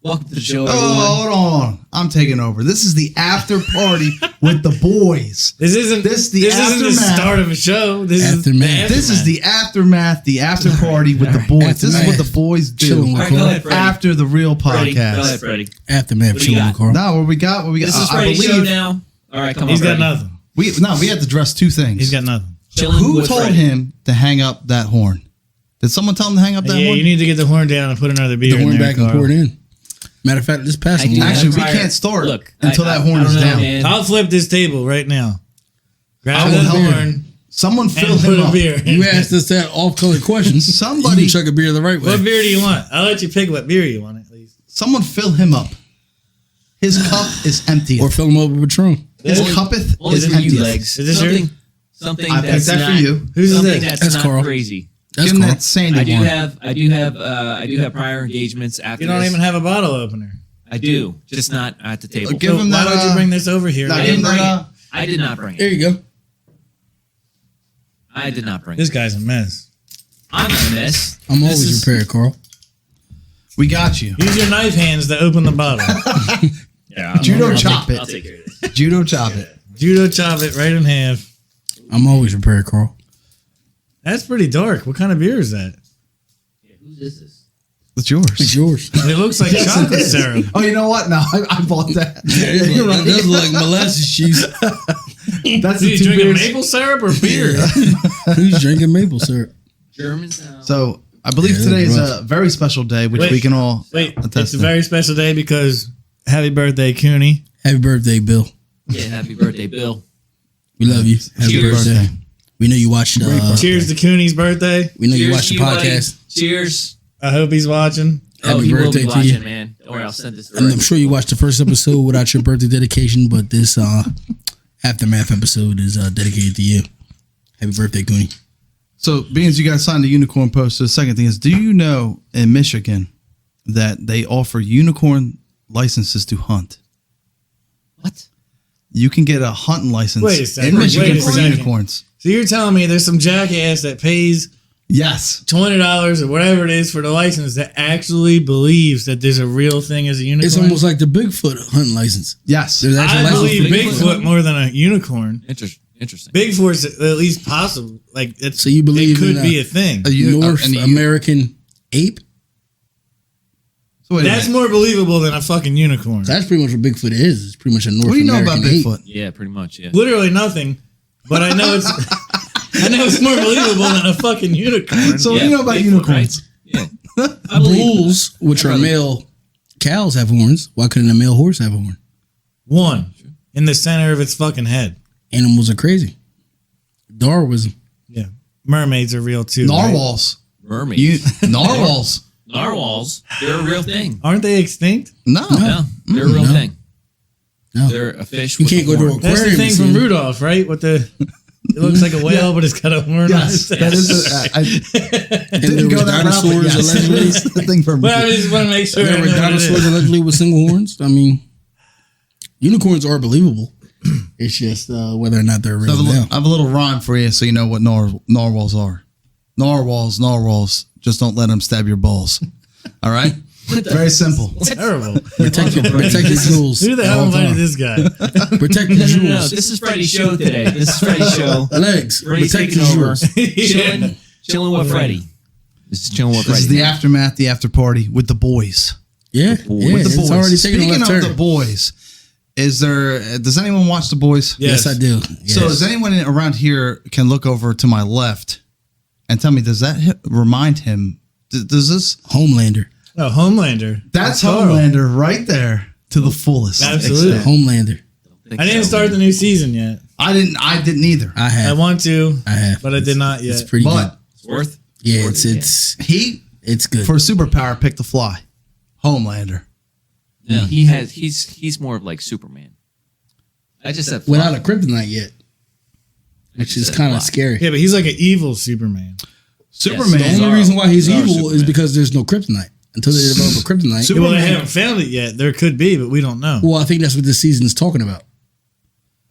Welcome to the show, everyone. Hold on. I'm taking over. This is the after party with the boys. This isn't the start of a show. This is the aftermath. This is the aftermath, the after party with the boys. This is what the boys do after the real podcast. Go ahead, Freddie. Aftermath, chilling with Carl. No, what we got? This is Freddie's show now. All right, come on. He's got nothing. We had to dress two things. He's got nothing. Who told him to hang up that horn? Did someone tell him to hang up that horn? Yeah, you need to get the horn down and put another beer in there. The horn back and pour it in. Matter of fact, this passing. Actually, we can't start until that horn is down. Man. I'll flip this table right now. Grab the horn. Someone fill him up. Beer. You asked us that off-color questions. Somebody you can chuck a beer the right way. What beer do you want? I'll let you pick what beer you want at least. Someone fill him up. His cup is empty. Or fill him up with Patron. His cuppeth is empty. Legs. Is this something I picked that for you. Who's this? That's Carl. Crazy. Give him that Sandy one. I do have prior engagements after. You don't even have a bottle opener. I do, just not at the table. Give him that. Why would you bring this over here? I didn't bring it. I did not bring it. There you go. I did not bring it. This guy's a mess. I'm a mess. I'm always prepared, Carl. We got you. Use your knife hands to open the bottle. Yeah, Judo chop it. I'll take care of this. Judo chop it. Judo chop it right in half. I'm always prepared, Carl. That's pretty dark. What kind of beer is that? Yeah, whose is this? It's yours. It's yours. It looks like chocolate syrup. Oh, you know what? No, I bought that. You're right. That's like molasses cheese. That's you drinking maple syrup or beer? Who's drinking maple syrup? German sound. So I believe today is a very special day, which we can all attest it's a very special day because happy birthday, Cooney. Happy birthday, Bill. Yeah, happy birthday, Bill. We love you. Happy birthday. We know you watched. Cheers to Cooney's birthday. We know you watched the podcast. Cheers. I hope he's watching. He will be watching, man. Don't worry, I'll send this. And I'm sure you watched the first episode without your birthday dedication, but this Aftermath episode is dedicated to you. Happy birthday, Cooney. So, being as you guys signed the unicorn poster, the second thing is, do you know in Michigan that they offer unicorn licenses to hunt? What? You can get a hunting license in Michigan for unicorns. So you're telling me there's some jackass that pays $20 or whatever it is for the license that actually believes that there's a real thing as a unicorn? It's almost like the Bigfoot hunting license. Yes. I believe Bigfoot more than a unicorn. Interesting. Bigfoot's at least possible. Like it's, so you believe it could be a thing. North American ape? So that's more believable than a fucking unicorn. That's pretty much what Bigfoot is. It's pretty much a North American ape. What do you know about Bigfoot? Yeah, pretty much. Yeah. Literally nothing. But I know it's more believable than a fucking unicorn. So what do you know about unicorns? Right? Yeah. Bulls, which are male cows, have horns. Why couldn't a male horse have a horn? One in the center of its fucking head. Animals are crazy. Darwinism. Yeah. Mermaids are real too. Narwhals. Right? Mermaids. Narwhals. Narwhals. They're a real thing. Aren't they extinct? No. They're a real thing. No. They're a fish. You can't go to an aquarium. That's the thing from Rudolph, right? With the it looks like a whale, but it's got a horn on its head. That is and there were dinosaurs allegedly. The thing from But I just want to make sure. There were dinosaurs allegedly with single horns. I mean, unicorns are believable. It's just whether or not they're real. I have a little rhyme for you so you know what narwhals are. Narwhals. Just don't let them stab your balls. All right? Very simple. Terrible. Protect your jewels. Who the hell invited this guy? Protect the jewels. No, this is Freddie's show today. This is Freddie's show. Legs. Freddie's Protect taking the over. jewels. Chilling with Freddie. This is chilling with Freddie. This is the aftermath, the after party with the boys. Yeah. With the boys. It's already taking Speaking a left of turn. the boys, does anyone watch the boys? Yes, I do. Yes. So does anyone around here can look over to my left and tell me, does that remind him? Does this Homelander? Oh, Homelander. That's Homelander right there to the fullest. Absolutely. Homelander. I didn't start the new season yet. I didn't either. I have. I want to. I have. But I did not yet. It's pretty good. It's worth. Yeah, it's good. For a superpower, pick the fly. Homelander. Yeah. He's more of like Superman. I just said without a kryptonite yet, which is kind of scary. Yeah, but he's like an evil Superman. Superman. The only reason why he's evil is because there's no kryptonite. Until they develop a kryptonite. Well, they haven't found it yet. There could be, but we don't know. Well, I think that's what this season is talking about.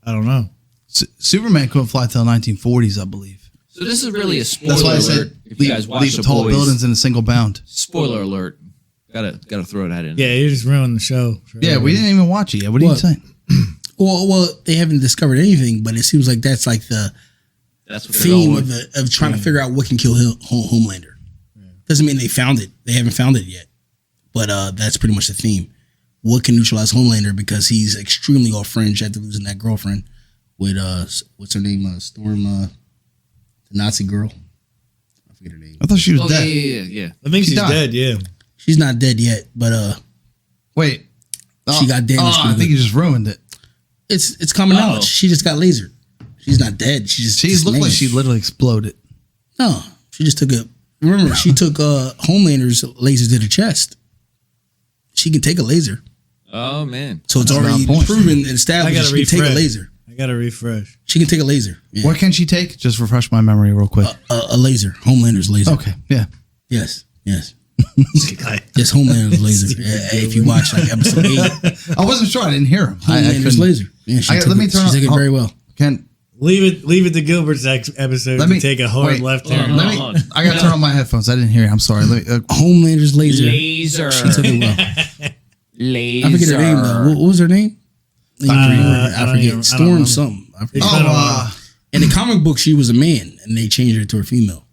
I don't know. Superman couldn't fly till the 1940s, I believe. So this is really a spoiler That's why I alert. said If you guys watch leave the tall boys, buildings in a single bound. Spoiler alert. Gotta throw that in. Yeah, you just ruined the show. Yeah, we didn't even watch it yet. What are you saying? Well, they haven't discovered anything, but it seems like that's like the That's what theme of trying to figure out what can kill Homelander. Doesn't mean they found it. They haven't found it yet, but that's pretty much the theme. What can neutralize Homelander because he's extremely off fringe after losing that girlfriend with what's her name? Storm, the Nazi girl. I forget her name. I thought she was dead. Yeah. I think she's died. dead. Yeah, She's not dead yet, but Wait. she got damaged. I think you just ruined it. It's common knowledge. She just got lasered. She's not dead. She looked like she literally exploded. No, she just took a. Remember, she took Homelander's laser to the chest. She can take a laser. Oh man! So it's That's already not a point. proven and established I she can take a laser. I gotta refresh. She can take a laser. Yeah. What can she take? Just refresh my memory real quick. A laser. Homelander's laser. Okay. Yeah. Yes. Yes, Homelander's laser. If you watch like episode 8, I wasn't sure. I didn't hear him. Homelander's laser. Yeah, she took it very well. Leave it to Gilbert's episode to take a hard left turn. I got to turn on my headphones. I didn't hear you. I'm sorry. Homelander's laser. She took it well. Laser. I forget her name though. What was her name? I forget. Storm something. I forget. In the comic book, she was a man, and they changed her to a female.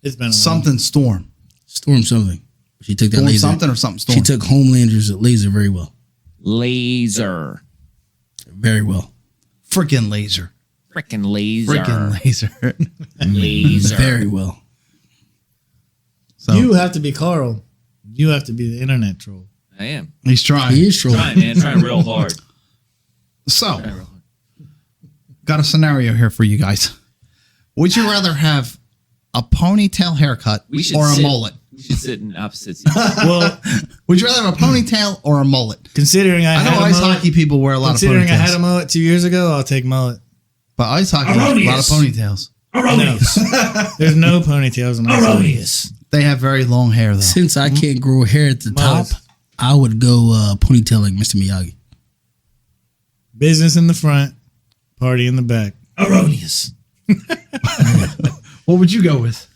It's been something Storm. Storm something. She took that Storm laser. Something or something Storm. She took Homelander's laser very well. Laser. Very well. Freaking laser. Freaking laser. Freaking laser. Laser. Very well. So, you have to be Carl. You have to be the internet troll. I am. He's trying. He is trolling. Trying, man. Trying real hard. So, got a scenario here for you guys. Would you rather have a ponytail haircut or a mullet? We should sit in opposite seats. Well, would you rather have a ponytail or a mullet? Considering I know ice hockey people wear a lot of ponytails. Considering I had a mullet 2 years ago, I'll take mullet. But ice hockey has a lot of ponytails. No. There's no ponytails in ice hockey. They have very long hair, though. Since I can't grow hair at the top, I would go ponytail like Mr. Miyagi. Business in the front, party in the back. Erroneous. What would you go with?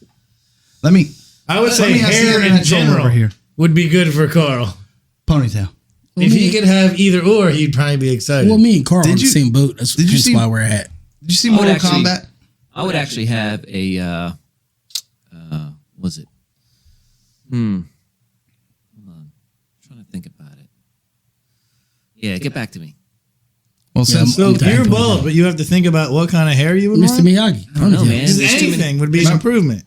I would say hair in general would be good for Carl. Ponytail. If he could have either or, he'd probably be excited. Well, me and Carl on the same boat. That's why we're at. Did you see Mortal Kombat? I would actually have a. Was it? Hold on. I'm trying to think about it. Yeah, get back to me. Well, so you're bald, but you have to think about what kind of hair you would want. Mr. Miyagi. I don't know, man. Just anything would be an improvement.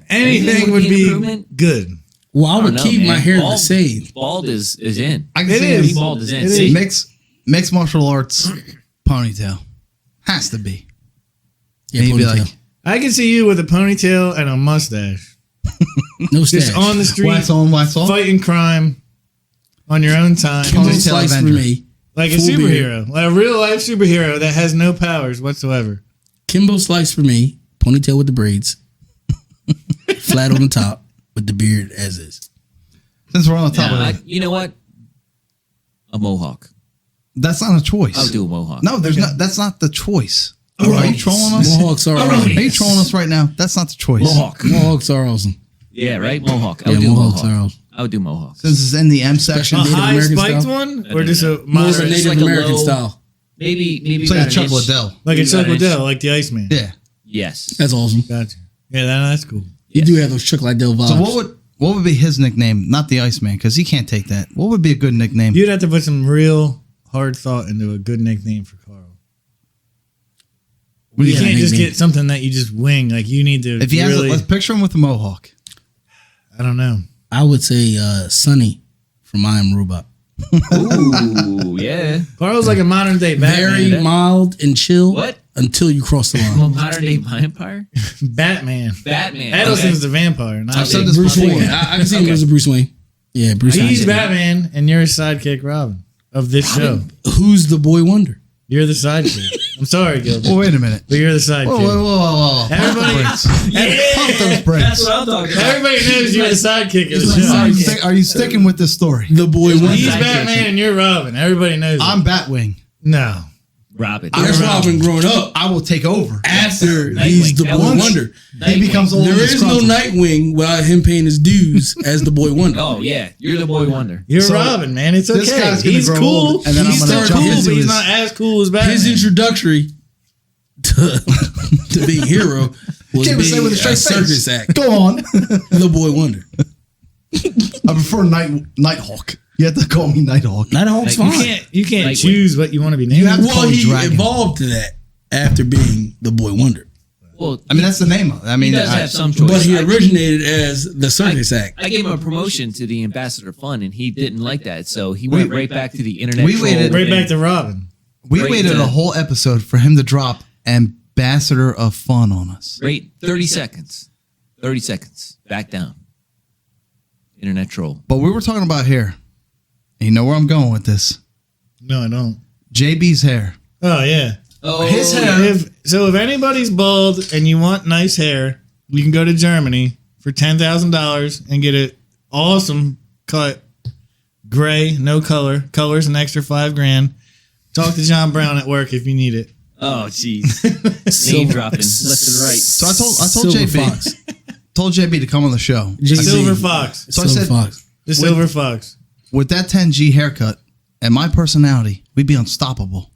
Anything would be good. Well, I would keep my hair the same. Bald is in. It is. Bald is in. See? Mixed martial arts ponytail. Has to be. Yeah, ponytail. I can see you with a ponytail and a mustache. No stash. Just on the street. Wax on, wax off. Fighting crime on your own time. Slice for me. Like a superhero. Like a real life superhero that has no powers whatsoever. Kimbo Slice for me. Ponytail with the braids. Flat on the top with the beard as is. Since we're on the top of it. You know what? A mohawk. That's not a choice. I'll do a mohawk. No, that's not the choice. Are you trolling us? Mohawks are awesome. Are you trolling us right now? That's not the choice. Mohawks are awesome. Yeah, right? Mohawk. I Yeah, would do Mohawks mohawk. are awesome. I would do mohawk. Since it's in the M section. A Native high American spiked style? one? Or just a More of a moderate? Native like a American low- style. Maybe It's like a about Chuck an inch. Liddell. Like a Maybe Chuck about an inch. Liddell, like the Iceman. Yeah. Yes. That's awesome. Gotcha. Yeah, that's cool. You do have those Chuck Liddell vibes. So what would be his nickname? Not the Iceman, because he can't take that. What would be a good nickname? You'd have to put some real hard thought into a good nickname for Carl. You can't just get something that you just wing. Like you need to. If he has, let's picture him with a mohawk. I don't know. I would say Sonny from I Am Robot. Ooh, yeah. Carl's like a modern day Batman. Very mild and chill. What? Until you cross the line. Well, modern day vampire? Batman. Batman. Edelson's the vampire. Not I've said this Bruce before. Wayne. I can see him as a Bruce Wayne. Yeah, Bruce Wayne. He's Batman, and you're his sidekick, Robin, of this show. Who's the boy wonder? You're the sidekick. I'm sorry, Gilbert. Well, wait a minute. But you're the sidekick. Whoa. Everybody, Pump those brakes. That's what I'm talking about. everybody knows you're the sidekick of the show. Are you sticking with this story? The boy wonder. He's Batman and you're Robin. Everybody knows I'm it. Batwing. No. Robin. That's Robin growing up. I will take over. After he's the Boy Wonder. He becomes old. There is no Nightwing without him paying his dues as the Boy Wonder. Oh, yeah. You're the Boy Wonder. You're Robin, man. It's okay. This guy's gonna He's grow cool. old, and then he's I'm gonna still jump cool, into but he's his- not as cool as Batman. His introductory to being hero was Can't even say being with a a straight circus face. act. Go on. The Boy Wonder. I prefer Nighthawk. You have to call me Nighthawk. Nighthawk's Like, fine. You can't Nightwing. choose what you want to be named. You have to call Well, me he Dragon. evolved to that after being the Boy Wonder. Well, I mean, that's the name of it. I mean, he does I- have some choice. But he originated as the circus act. I gave him a promotion to the ambassador fun, and he didn't like that, so he went right back to the internet. we troll waited- right and- back to Robin. we Right waited to- a whole episode for him to drop Ambassador of Fun on us. Right, 30 seconds. 30 seconds. Back down. Internet troll. But we were talking about hair. And you know where I'm going with this. No, I don't. JB's hair. Oh yeah. Oh, His hair. If anybody's bald and you want nice hair, you can go to Germany for $10,000 and get it awesome cut, gray, no color. Color's an extra $5,000. Talk to John Brown at work if you need it. Oh, jeez. Name dropping left and right. So I told Silver JB. Fox. Told JB to come on the show. Silver Fox. So I Silver said, Fox. The Silver Fox. with that 10G haircut and my personality, we'd be unstoppable.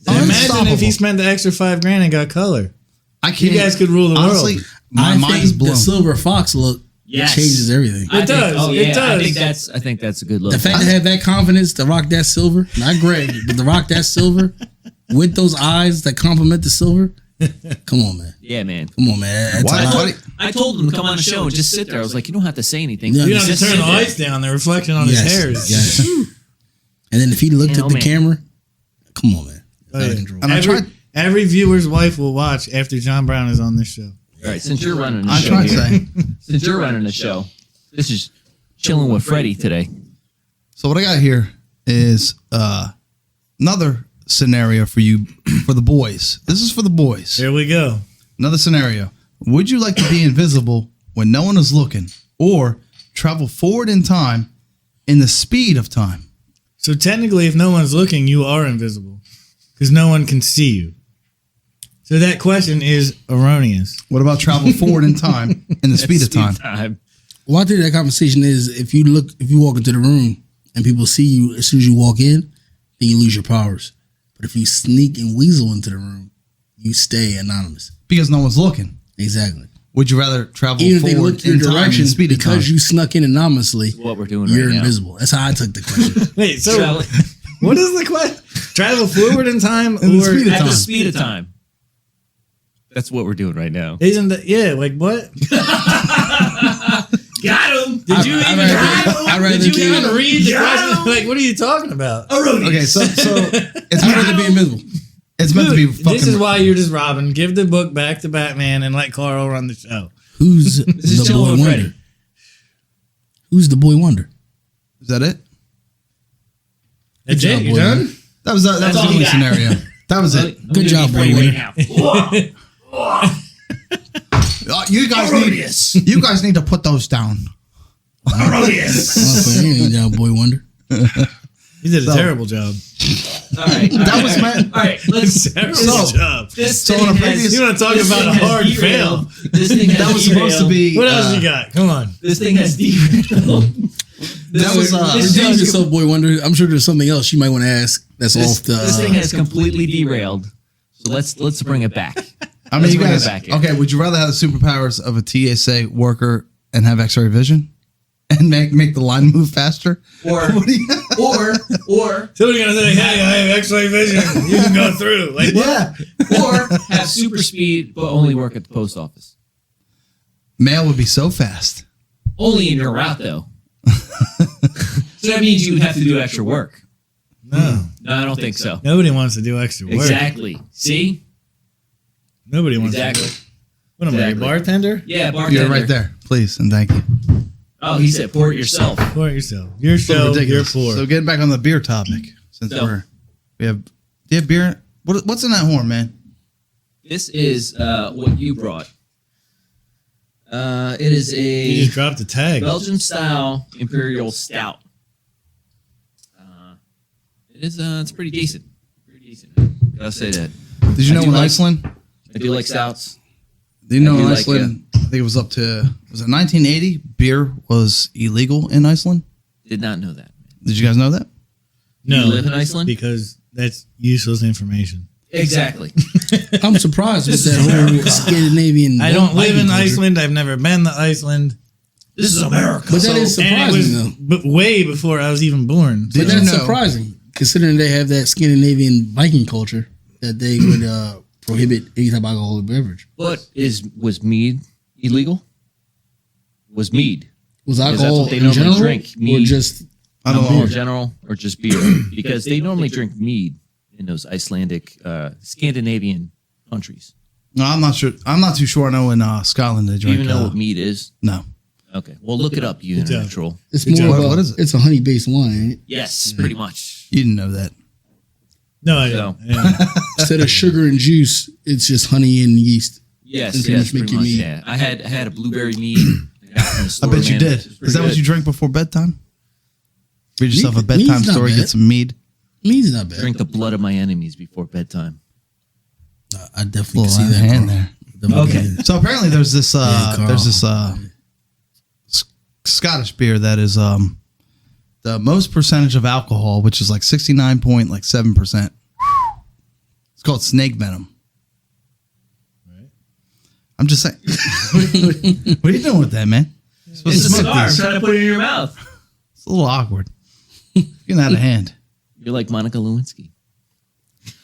Imagine if he spent the extra $5,000 and got color. I can't. You guys could rule the honestly, world. my I mind think is blown. the Silver Fox look Yes. changes everything. I think- does. Oh, It yeah, does. I think that's a good look. The fact to have that confidence to rock that silver, not gray, but to rock that silver with those eyes that complement the silver. Come on, man. Yeah, man. Come on, man. That's Why- a lot. why- I told him to come on the show and just sit there. I was like, you don't have to say anything. Yeah. You don't have Just to turn sit the there. lights down. The reflection on his hair is. Yes. And then if he looked Man, at the man. camera, come on, man. Oh, Out of yeah. control. And I tried. Every viewer's wife will watch after John Brown is on this show. All right, since you're running the I show tried to here, say. since you're running the show, this is chilling with Freddie today. So what I got here is another scenario for you, for the boys. This is for the boys. Here we go. Another scenario. Would you like to be invisible when no one is looking, or travel forward in time in the speed of time? So technically, if no one's looking, you are invisible because no one can see you. So that question is erroneous. What about travel forward in time in the speed of time? Well, I think that conversation is if you walk into the room and people see you as soon as you walk in, then you lose your powers. But if you sneak and weasel into the room, you stay anonymous. Because no one's looking. Exactly. Would you rather travel Even if they forward look your in time in direction the speed of time? because you snuck in anonymously, What we're doing you're right now. invisible. That's how I took the question. Wait, so Travel- what is the question? Travel forward in time In the or speed of At time. the speed of time. That's what we're doing right now. isn't that like what? Got him. Did you even I'd rather Did you be- even read the question? Like, what are you talking about? Okay, so it's I'd meant rather to be be, invisible. it's meant to be fucking. This is why you're just Robin. Give the book back to Batman and let Carl run the show. Who's is the Chilling boy with wonder? Freddie. Who's the boy wonder? Is that it? That's job, it. You boy. done? That was the all only you got. scenario. That was it. Good job, boy wonder. You guys need to put those down. Boy wonder. You did a So- terrible job. All right. That was meant. All right, let's. Terrible So- job. This So thing on a has- previous- You want to talk this about thing a has hard derailed. fail? This thing has That was supposed to derailed. be. What else you got? Come on. This thing has derailed. That was. Redeem yourself, boy wonder. I'm sure there's something else you might want to ask. That's This, off the. this thing has completely derailed. So let's bring it back. I mean, Let's you bring it guys. back here. Okay, would you rather have the superpowers of a TSA worker and have X-ray vision, and make the line move faster, Or What do you- or Somebody's gonna say, "Hey, I have X-ray vision. You can go through." Like, what? yeah, or have super speed but only work at the post office. mail would be so fast. Only in your route though. So that means you would have to do extra work. No, No, I don't think so. nobody wants to do extra work. Exactly. See? Nobody wants Exactly. to. What am I, a Exactly. bartender? Yeah, bartender. You're right there, please and thank you. Oh, he said pour it yourself. Pour it yourself. Your So show, your ridiculous. pour. So getting back on the beer topic, since So- we have, do you have beer? What's in that horn, man? This is what you brought. It is You a just dropped the tag. Belgian style Imperial Stout. It is it's pretty decent. Pretty decent. Gotta say that. Did you know in like- Iceland? I do like stouts. Did you know I do in like, Iceland? I think it was up to, was it 1980? Beer was illegal in Iceland. Did not know that. Did you guys know that? No, You live in Iceland? because that's useless information. Exactly. I'm surprised with that whole Scandinavian. I don't live in culture. Iceland. I've never been to Iceland. This is America. But that is And it surprising, though. was way before I was even born. Did But you that's know- surprising, considering they have that Scandinavian Viking culture that they would prohibit any type of alcoholic beverage. But was mead illegal? Was mead? Was that's alcohol what they in normally general, drink, or mead. just Alcohol in general, or just beer? Because they normally drink mead in those Icelandic, Scandinavian countries. No, I'm not sure. I'm not too sure. I know in Scotland they Do you drink. even know what mead is? No. Okay, well look it up, you Good job. internet troll. it's Good more job. of a, What is it? It's a honey based wine. Ain't it? Yes, pretty much. You didn't know that. No, I So- don't. Yeah. Instead of sugar and juice, it's just honey and yeast. Yes, And pretty yes, much make pretty you much. mead. Yeah, I had a blueberry mead. I got from the I store, bet you man. did. It was Is pretty that what good. you drink before bedtime? Read yourself a Mead's bedtime not story. bad. Get some mead. Mead's not bad. Drink the blood of my enemies before bedtime. I definitely Little can see that. hand Carl. there. Definitely Okay. can. So apparently there's this Carl. Scottish beer that is the most percentage of alcohol, which is like 69.7%. It's called snake venom. Right. I'm just saying. What are you doing with that, man? You're supposed It's to a smoke cigar. I'm these. trying to put it in your mouth. It's a little awkward. Getting out of hand. You're like Monica Lewinsky.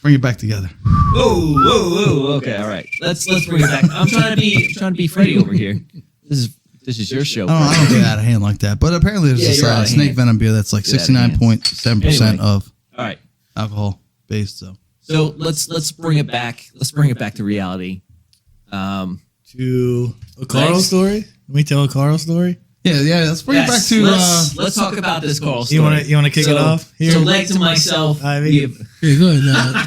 Bring it back together. Whoa, whoa, whoa. Okay, all right. Let's bring it back. I'm trying to be Freddie over here. This is your show. I don't get out of hand like that. But apparently there's Yeah, this you're out of snake hand. venom beer that's like Get out of hand. 69.7% Anyway. of All right. alcohol based. So let's bring it back. Let's bring it back to reality. To a Carl Legs? story? Can we tell a Carl story? Yeah. Let's bring it back to. let's talk about this Carl story. You want to kick it off here? So Legs and myself, Ivy. we have Yeah, go ahead.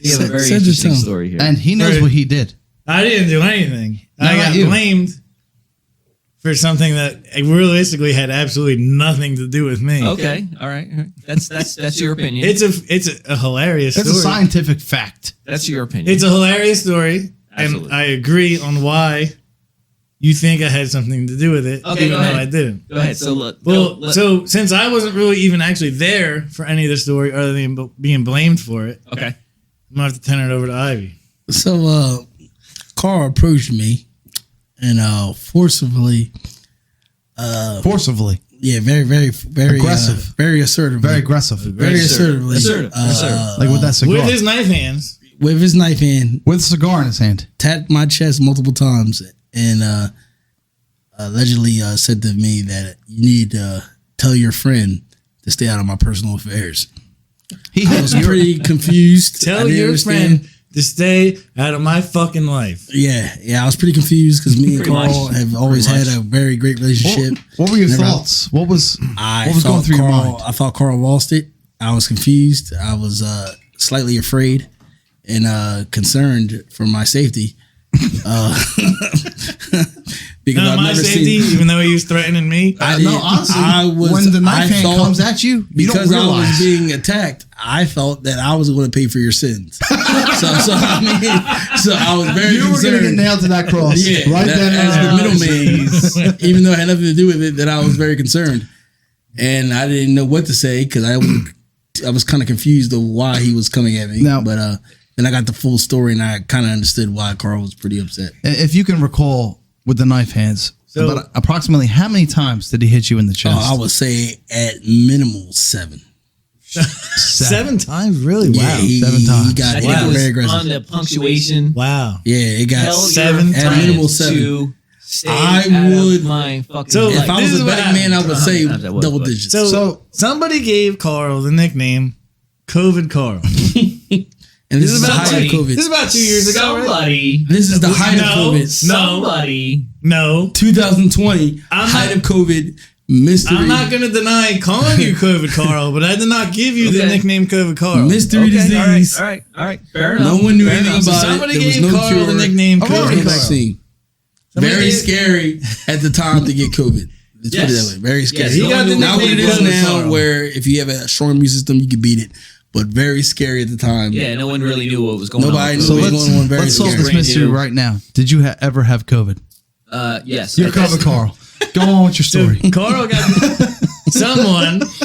a very Send it interesting to him. story here. And he knows Right. what he did. I didn't do anything. I not got you. blamed for something that realistically had absolutely nothing to do with me. Okay, all right. That's your opinion. It's a hilarious It's story. a scientific fact. That's your opinion. It's a hilarious story, Absolutely. and I agree on why you think I had something to do with it, Okay, even go ahead. though I didn't. Go ahead. So So since I wasn't really even actually there for any of the story other than being blamed for it, okay. I'm gonna have to turn it over to Ivy. So Carl approached me and forcibly, Forcibly. yeah, very Aggressive. very assertively, Very aggressive. very assertively, Assertive. Like with that cigar. With his knife hands. with his knife hand, With a cigar in his hand. tapped my chest multiple times, and allegedly said to me that you need to tell your friend to stay out of my personal affairs. He I hit was you. pretty confused. I Tell didn't your understand. friend to stay out of my fucking life. Yeah, I was pretty confused because me and Pretty Carl much. have always Pretty had much. a very great relationship. What were your Never- thoughts? What was I what was thought going through your Carl, mind? I thought Carl lost it. I was confused. I was slightly afraid and concerned for my safety. Because Not I've my never safety, seen. even though he was threatening me. I No, didn't- honestly, I was- when the I knife hand thought- comes at you, you don't Because I was realize. being attacked, I felt that I was going to pay for your sins. so I was very You were going to concerned. get nailed to that cross. Yeah, right that, then as and the there. middleman, even though it had nothing to do with it, that I was very concerned, and I didn't know what to say because I was kind of confused of why he was coming at me. Now- But then I got the full story and I kind of understood why Carl was pretty upset. If you can recall with the knife hands, So- about approximately how many times did he hit you in the chest? I would say at minimal 7. 7 times? Really? Yeah, Wow. he 7 times. He got I hit think it was very aggressive. on the punctuation. Wow. Yeah, it got Tell seven your times. friends Minimal 7. to stay I out would- of my fucking So, life. If I This was is a what betting man, I would happened. say How many times I was, double but- digits. So somebody gave Carl the nickname COVID Carl. and this is the height somebody- of COVID. This is about 2 years ago, right? Somebody, This is the height of No. COVID. somebody. No. 2020, I'm height not- of COVID, mystery. I'm not going to deny calling you COVID Carl, but I did not give you the Okay. nickname COVID Carl. mystery Okay, disease. all right. Fair enough. No one knew Fair anything enough. about Somebody it. There was gave no Carl cure. the nickname I've COVID already no Carl. vaccine. Somebody Very gave- scary at the time to get COVID. Let's put it Yes. that way. Very scary. Yes, he got the Not what it nickname is COVID now, Carl. where if you have a strong immune system, you can beat it. but very scary at the time. Yeah, no one really knew what was going Nobody on. knew So what was going on. Very let's solve scary. this mystery right now. Did you ever have COVID? Yes. You're covered, Carl. Go on with your story. So Carl got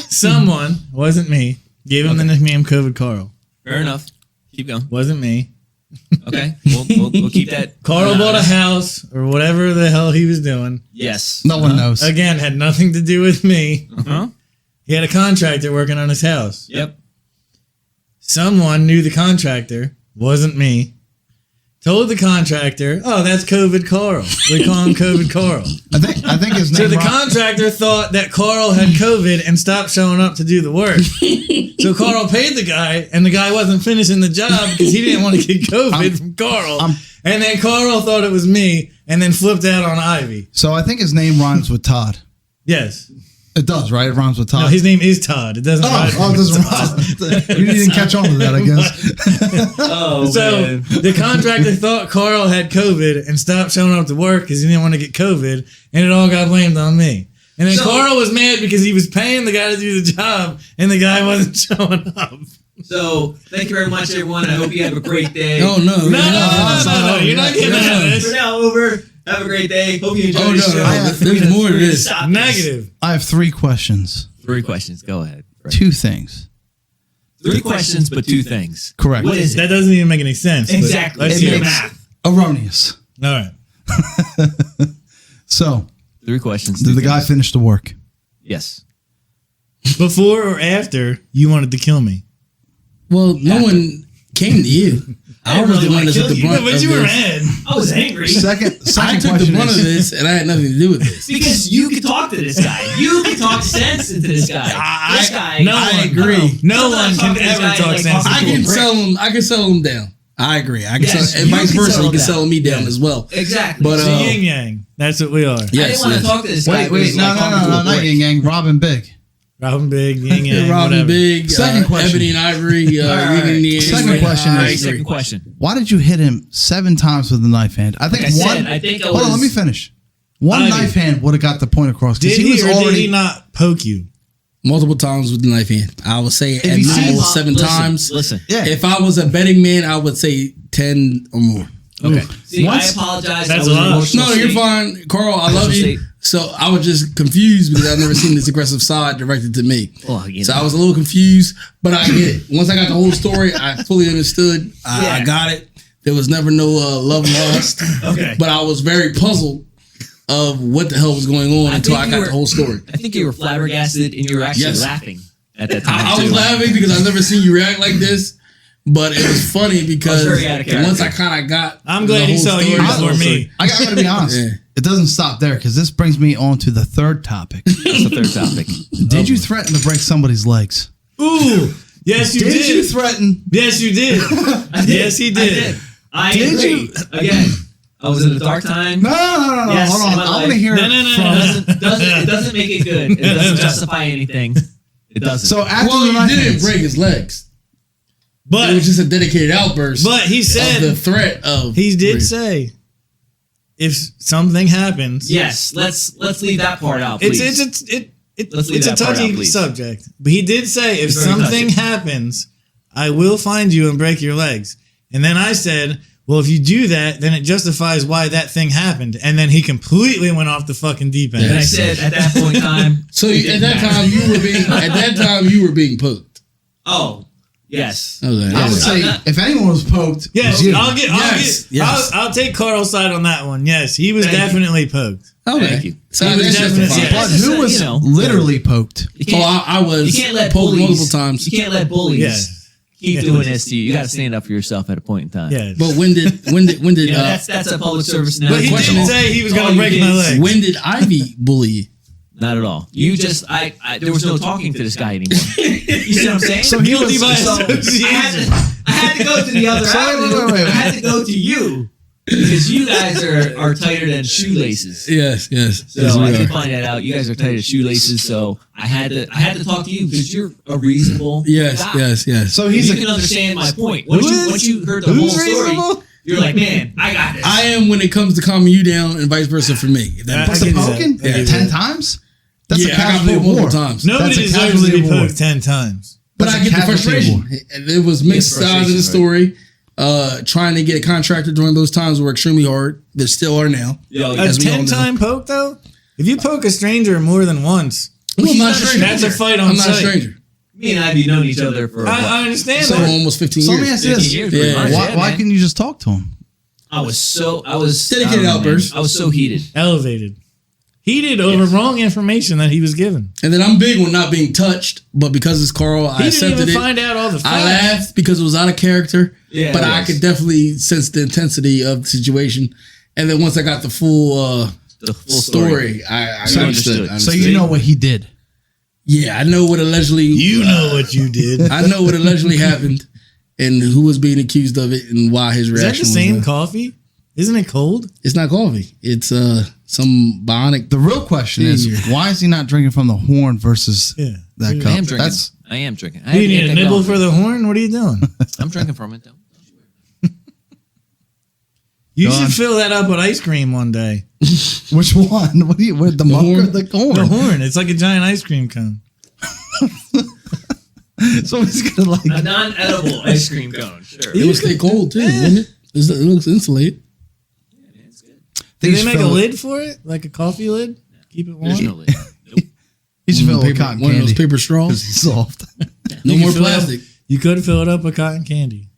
someone wasn't me. Gave him the nickname COVID Carl. Fair enough. Keep going. Wasn't me. Okay. We'll keep that. Carl bought a house or whatever the hell he was doing. Yes. No one knows. Again, had nothing to do with me. Uh-huh. He had a contractor working on his house. Yep. Someone knew the contractor. Wasn't me. Told the contractor, "Oh, that's COVID Carl. We call him COVID Carl." I think his name. So the contractor thought that Carl had COVID and stopped showing up to do the work. So Carl paid the guy, and the guy wasn't finishing the job because he didn't want to get COVID from Carl. And then Carl thought it was me, and then flipped out on Ivy. So I think his name rhymes with Todd. Yes. It does, right? It rhymes with Todd. No, his name is Todd. It doesn't. it doesn't rhyme. You didn't catch on to that, I guess. Oh, So man. the contractor thought Carl had COVID and stopped showing up to work because he didn't want to get COVID, and it all got blamed on me. And then Carl was mad because he was paying the guy to do the job, and the guy wasn't showing up. So thank you very much, everyone. I hope you have a great day. No. No, you're not getting out of We're this. now over. Have a great day. Hope you enjoy Oh, the show. no. There's more to this. Stop Negative. I have 3 questions. 3 questions. Go ahead. Right. 2 things. 3 questions, but 2 things. Correct. What is That it? doesn't even make any sense. but Exactly. Let's It hear it. makes- Erroneous. All right. So, 3 questions. did 2 the guy things. finish the work? Yes. Before or after you wanted to kill me? Well, no one came to you. I was the one that took the brunt But of you were this. mad. I was angry. Second I took the question brunt of is, this, and I had nothing to do with this. Because you can talk to this guy. You can talk sense into this guy. This guy. I agree. No one can ever talk sense I into can him. sell them. I can sell them down. I agree. I can Yes, sell, and you vice can versa. sell You can them sell me down Yeah. as well. Exactly. But It's the yin yang. That's what we are. I Yes, didn't want to yes. talk to this guy. wait, but it's no, like talking to a not brick. Yin Yang, Robin Big. Robin Big, yin yang, Robin whatever. Big, Second question. Ebony and Ivory, All right. Yin and Yang. Second question I is- agree. Second question. Why did you hit him 7 times with the knife hand? I think Like I one. said, I think I hold on, was- let me finish. One Ivy. knife hand would have got the point across because Did he was he or already. did he not poke you? Multiple times with the knife hand. I would say at he sees- minimal 7 Listen, times. Listen. Yeah. If I was a betting man, I would say 10 or more. Okay. See, Once- I apologize. That's I was a lot. emotional No, you're state. fine, Carl. I love Emotional you. state. So I was just confused because I've never seen this aggressive side directed to me. Well, you So know. I was a little confused, but I get it. Once I got the whole story, I fully understood. I Yeah. got it. There was never no love lost. Okay. But I was very puzzled of what the hell was going on until think I you got were- the whole story. I think you were flabbergasted and you were actually Yes. laughing at that time. I was too. laughing because I've never seen you react like this. But it was funny because very out of character. once I kind of got I'm glad the he whole saw you story- before me. I gotta be honest. Yeah. It doesn't stop there because this brings me on to the 3rd topic. That's the 3rd topic. Did you threaten to break somebody's legs? Ooh. Yes, you Did did. you threaten? Yes, you did. Yes, he did. I Did agree. you? Again, I was in a dark time. No. Yes, Hold on. in my I want to life. hear No, it no, no, from. no. It doesn't make it good. It doesn't justify anything. It doesn't. So after Well, the you knife didn't hands, break his legs. It was But just a dedicated outburst. he of the said threat of he did say if something happens, yes, let's leave that part out, please. Let's leave it's a that part touchy out, please. subject. But he did say if It's very something touchy. happens, I will find you and break your legs. And then I said, well, if you do that, then it justifies why that thing happened. And then he completely went off the fucking deep end. And I said at that point in time. So at that time you were being poked. Oh, yes. Okay. I would say if anyone was poked, it Yes, was you. Yes. I'll take Carl's side on that one. Yes, he was Thank you. definitely poked. Okay. Thank you. So He was that's definitely- justified. yeah. But who was You know. literally poked? You So can't, I was you can't let poked bullies, multiple times. You can't let bullies Yeah. keep Yeah. doing this to you. You got to stand up for yourself at a point in time. Yes. But when did You know, that's a public service now. But he question didn't is- say he was All going to you break did my is- leg. when did Ivy bully you? Not at all. You just, there was no talking to this guy anymore. You see what I'm saying? So he Guilty was. by So, association. I had to go to the other avenue. wait. I had to go to you because you guys are tighter than shoelaces. Yes. So Yes, we I are. did find that out. You guys are tight as shoelaces. So I had to talk to you because you're a reasonable Yes, guy. yes. so You he's can understand my point. Once you heard the whole who's story, reasonable? you're like, man, I got this. I am when it comes to calming you down and vice versa for me. If that I What's makes the get poking? that. Yeah. 10 times? That's a I got casual multiple war. times. Nobody That's a deserves to casualty be award. poked 10 times. But That's I a get the casualty frustration. award. And it was mixed sides of the story. Trying to get a contractor during those times were extremely hard. They still are now. A as we all know. 10-time poke though. If you poke a stranger more than once, Well, I'm not a stranger. that's a fight on I'm not a site. stranger. Me and Ivy known each other for I understand So that. almost 15 So let me years. ask you this: 15 years, pretty much. why, Yeah, why man. couldn't you just talk to him? I was Dedicated I don't know, outburst. man. I was so heated. Elevated. Heated over wrong information that he was given. And then I'm big on not being touched, but because it's Carl, I He didn't accepted even it. find out all the facts. I laughed because it was out of character, Yeah, but it I was. could definitely sense the intensity of the situation. And then once I got the full The full story, I So understood. understood. So you know what he did. Yeah, I know what allegedly. You know what you did. I know what allegedly happened, and who was being accused of it, and why his Is reaction. that the same was, coffee? Isn't it cold? It's not coffee. It's some bionic. The real question is, Yeah. why is he not drinking from the horn versus Yeah. that I cup? I am drinking. That's I am drinking. I Do you had to need get a that nibble going. for the horn? What are you doing? I'm drinking from it though. You Go on. should fill that up with ice cream one day. which one? What do you? With the mug or horn? the horn? The horn. It's like a giant ice cream cone. So he's gonna like. A non-edible ice cream cone. Sure. It would stay cold too, wouldn't it? It looks insulated. It's good. Did they make a lid for it? Like a coffee lid? Keep it warm? There's no lid. Nope. He should fill it with Paper- cotton one of those candy paper because straws. he's soft. No You more could fill it up- plastic. You could fill it up with cotton candy.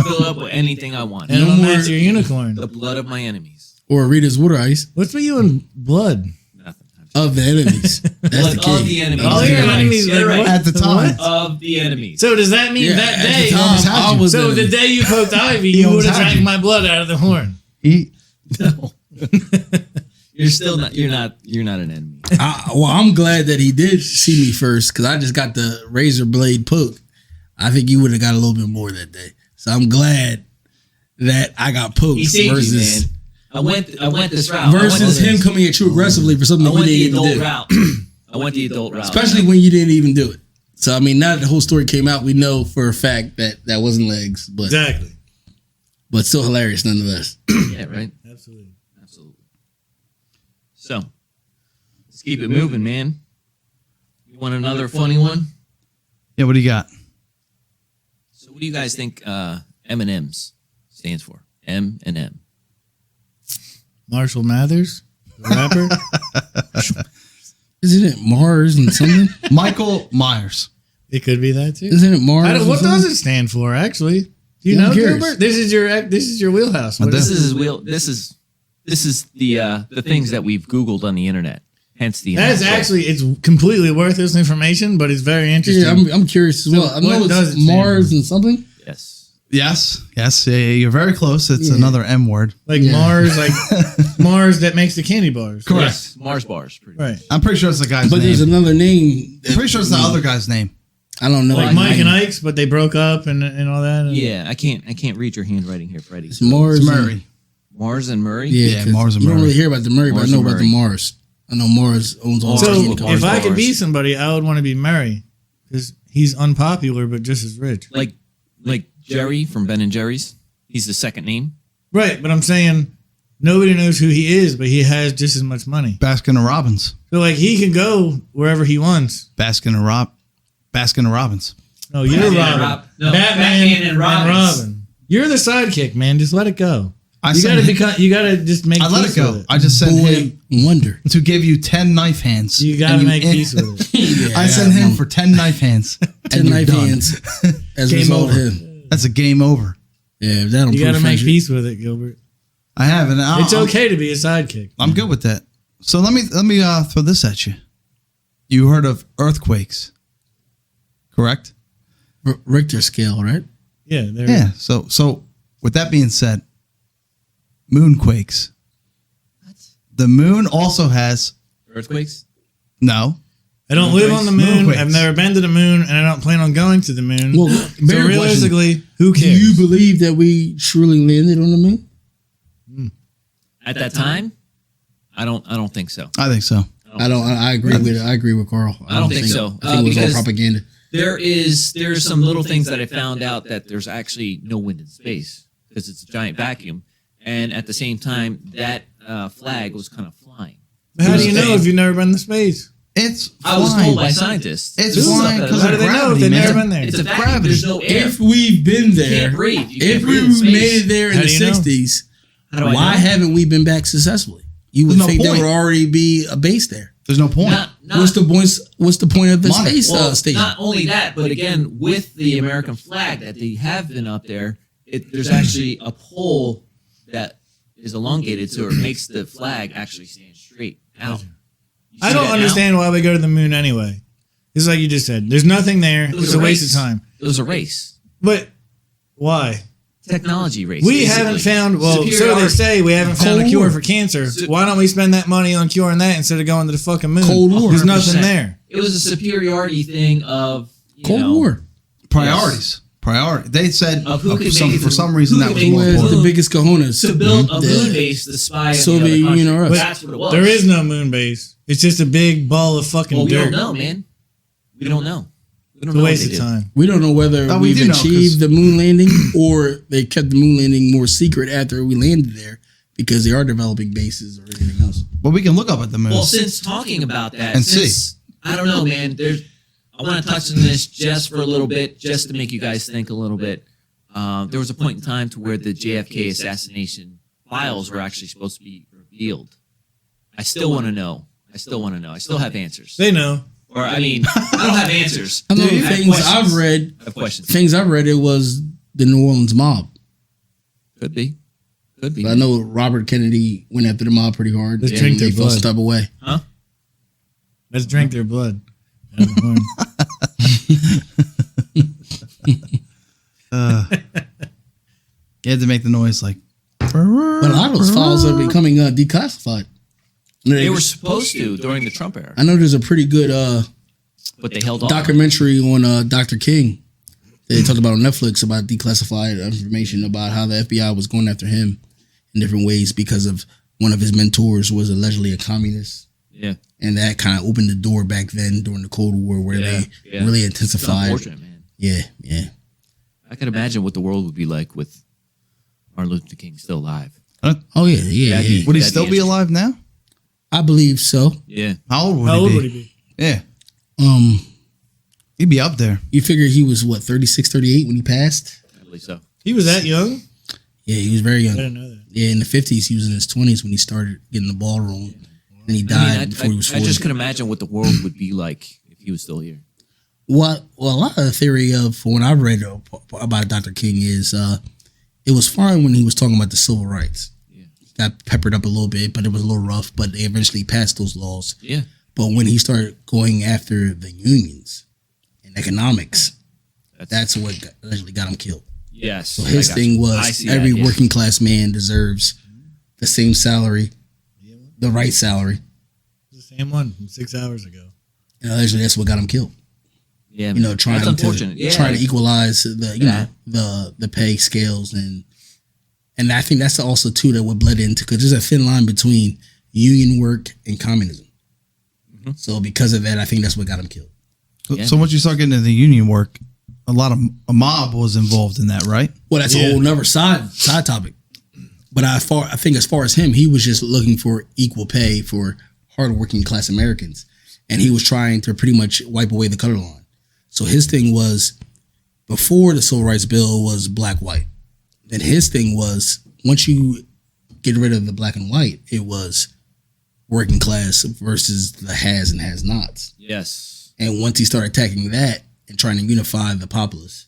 Fill it up with anything I want. And No it'll more- match your unicorn. The blood of my enemies. Or Rita's water ice What's with you and blood? Nothing. of the enemies. That's Blood the of key. the enemies. All You're your right. enemies, You're like, right. At the time. Of the enemies. So does that mean Yeah, that at day? the time, almost had I you. was So the day you poked Ivy, you almost would have had drank you. my blood out of the horn. He, You're still not. You're not an enemy. Well, I'm glad that he did see me first because I just got the razor blade poke. I think you would have got a little bit more that day. So I'm glad that I got poked He saved versus you, man. I went this route. versus him coming at you aggressively for something I you went the didn't even adult do. route. I went the adult route. Especially when you didn't even do it. So I mean, now that the whole story came out, we know for a fact that that wasn't legs, but Exactly. still hilarious nonetheless. Yeah. Right. Absolutely. Absolutely. So, let's keep it moving, man. You want another funny one? yeah, what do you got? So, what do you guys think M&M's stands for? M&M. Marshall Mathers, the rapper. Isn't it Mars and something? Michael Myers. It could be that too. Isn't it Mars? I don't, or what something? does it stand for? Actually, do you Yeah, I'm know, curious. Gilbert? This is your wheelhouse. What This is is his wheel. This is the things that we've Googled on the internet. Hence the. That's internet. actually it's completely worthless information, but it's very interesting. Yeah, I'm curious as well. I know what does it's it stand Mars for? and something. Yes. Yes, yeah, you're very close. It's Yeah. another M word. like Yeah. Mars, like Mars that makes the candy bars. Correct. Yes, Mars bars. Pretty much. Right. I'm pretty sure it's the guy's But name. there's another name. I'm pretty sure it's the other guy's name. I don't know. Like Mike and Ike's, but they broke up and all that. And Yeah, I can't read your handwriting here, Freddie. It's Mars. It's and- Murray. Mars and Murray. Yeah, 'cause Mars and You don't Murray. really hear about the Murray, Mars but I know and about the Murray. Mars. I know Mars owns all Mars the So candy Mars if I could bars. be somebody, I would want to be Murray because he's unpopular but just as rich. Like Jerry from Ben and Jerry's. He's the second name. Right, but I'm saying nobody knows who he is, but he has just as much money. Baskin and Robbins. So like he can go wherever he wants. Baskin and Robbins. No, you're Batman and Robin. Rob- no, Batman, Batman and and Robins. Robin. You're the sidekick, man. Just let it go. I You sent gotta him- become. You gotta just make. I let peace it go. with I just sent him Boy Wonder. to give you 10 knife hands. You gotta And make peace with it. Yeah, I sent him for 10 knife hands. 10 and you're knife done. hands as a Game result over. of him. That's a game over. Yeah, that don't You gotta prove make friendship. peace with it, Gilbert. I have, and It's okay to be a sidekick. I'm good with that. So let me throw this at you. You heard of earthquakes, correct? Richter scale, right? Yeah. There. Yeah. So with that being said, moonquakes. The moon also has Earthquakes. no. I don't live on the moon. Moonquakes. I've never been to the moon, and I don't plan on going to the moon. Well, so bigger realistically, who Do cares? you believe that we truly landed on the moon? At that time, I don't think so. I think so. I don't. I agree with. I agree with Carl. I don't think so. I think it was all Because- propaganda. There's some little things that I found out that there's actually no wind in space because it's a giant vacuum, and at the same time that flag was kind of flying. How do you know if you've never been to space? It's I was flying. told by scientists. It's This is flying stuff because that- of do they know if gravity, they've man. never been there? It's a vacuum. Gravity. There's no air. If we've been You there, can't breathe. You can't if breathe in we space. made it there in How the do you know? 60s, How do I why know? haven't we been back successfully? You would There's no think there point. would already be a base there. There's no point. Not What's the point of the Money. space well, station? not only that, but again, with the American flag that they have been up there, there's actually a pole that is elongated so it makes the flag actually stand straight out. You I see don't that now? understand why we go to the moon anyway. It's like you just said. There's nothing there. It was It's a waste of time. It was a race. But why? Technology race. We basically. haven't found, well, so they Superiority. say we haven't found a Cold cure War. for cancer. So- Why don't we spend that money on curing that instead of going to the fucking moon? Cold War. There's nothing 100%. there. It was a superiority thing of Cold War. Priorities. Priority. They said Of who could some, make it for to- some reason who that could was make more it Who to has important. the biggest cojones? to build a The moon base to spy on Soviet the other Union country. or us. That's what it was. There is no moon base. It's just a big ball of fucking Well, we dirt. don't know, man. We don't know. We don't It's a know waste what of they do. time. We don't know whether No, we we've do know, 'cause- achieved the moon landing or they kept the moon landing more secret after we landed there because they are developing bases or anything else. But we can look up at the moon. Well, since talking about that, And since, I don't know, man. I want to touch on this just for a little bit, just to make you guys think a little bit. There was a point in time to where the JFK assassination files were actually supposed to be revealed. I still want to know. I still have answers. They know. Or I mean, I don't have answers. I know I have things questions. I've read. I have questions. Things I've read. It was the New Orleans mob. Could be. Could be. But I know Robert Kennedy went after the mob pretty hard. Let's and drink they their felt some blood. type of way. Let's drink their blood. Out of the horn. You had to make the noise like. But a lot of those files are becoming declassified. They were supposed to during the Trump era, I know there's a pretty good but they held off. documentary on Dr. King that they talked about on Netflix about declassified information about how the FBI was going after him in different ways because of one of his mentors was allegedly a communist. Yeah. And that kind of opened the door back then during the Cold War where they really It's intensified. unfortunate, man. Yeah. I can imagine what the world would be like with Martin Luther King still alive. Oh, yeah. That'd be- Would he That'd still be be alive now? I believe so. Yeah. How old would How he old be? would he be? Yeah, he'd be up there. You figure he was, 36, 38 when he passed? I believe so. He was that young? Yeah, he was very I young. didn't know that. Yeah, in the 50s, he was in his 20s when he started getting the ball rolling. And he I died mean, before he was I 40. just can imagine what the world would be like if he was still here. Well, a lot of the theory of when I read about Dr. King is it was fine when he was talking about the civil rights. Yeah. He got peppered up a little bit, but it was a little rough. But they eventually passed those laws. Yeah. But when he started going after the unions and economics, that's what allegedly got him killed. Yes. So his thing was every working class man deserves the same salary, the right salary. It's the same one from 6 hours ago. And allegedly that's what got him killed. Yeah. You know, trying That's unfortunate. to equalize the the pay scales and I think that's also too that what bled into because there's a thin line between union work and communism. Mm-hmm. So because of that, I think that's what got him killed. Yeah. So once you start getting into the union work, a lot of a mob was involved in that, right? Well, that's a whole nother side topic. But I think as far as him, he was just looking for equal pay for hardworking class Americans, and he was trying to pretty much wipe away the color line. So his thing was before the Civil Rights Bill was black-white. Then his thing was once you get rid of the black and white, it was working class versus the has and has nots. Yes. And once he started attacking that and trying to unify the populace,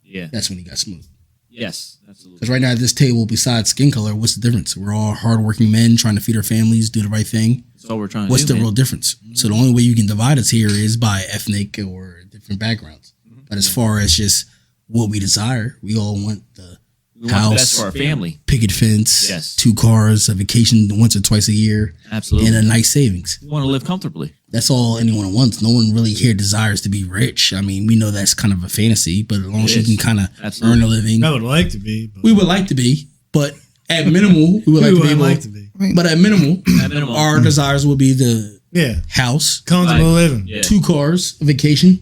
Yeah. that's when he got smooth. Yes. Absolutely. Because right now at this table, besides skin color, what's the difference? We're all hardworking men trying to feed our families, do the right thing. That's all we're trying to What's do. the real difference? So the only way you can divide us here is by ethnic or different backgrounds. But as far as just what we desire, we all want the We want the best house, for our family. picket fence, Yes. 2 cars, a vacation once or twice a year, Absolutely. and a nice savings. We want to live comfortably. That's all anyone wants. No one really here desires to be rich. I mean, we know that's kind of a fantasy, but as long as you is. can kind of Absolutely. earn a living, I would like to be. But we would like to be. But at minimal, we would like who to be I'd able. like to be. But at minimal, At minimum. our desires will be the Yeah. house, Comfortable Right. living. Yeah. 2 cars, a vacation,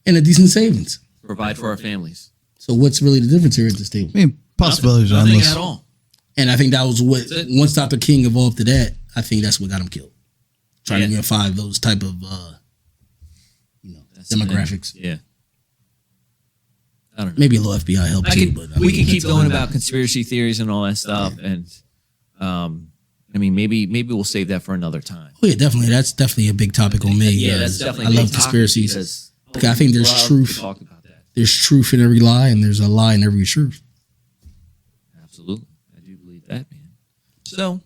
and a decent savings. Provide for our families. So what's really the difference here at this table? I mean, possibilities are Nothing endless. at all. And I think that was what That's it. once Dr. King evolved to that, I think that's what got him killed. trying to get 5 those type of demographics. Yeah. I don't know. Maybe a little FBI help too. But we can keep going about conspiracy theories and all that stuff, and maybe we'll save that for another time. Oh yeah, definitely. That's definitely a big topic on me. Yeah, that's definitely. I a big love topic conspiracies. Because I think there's love truth. to talk about that. There's truth in every lie, and there's a lie in every truth. Absolutely, I do believe that, man. So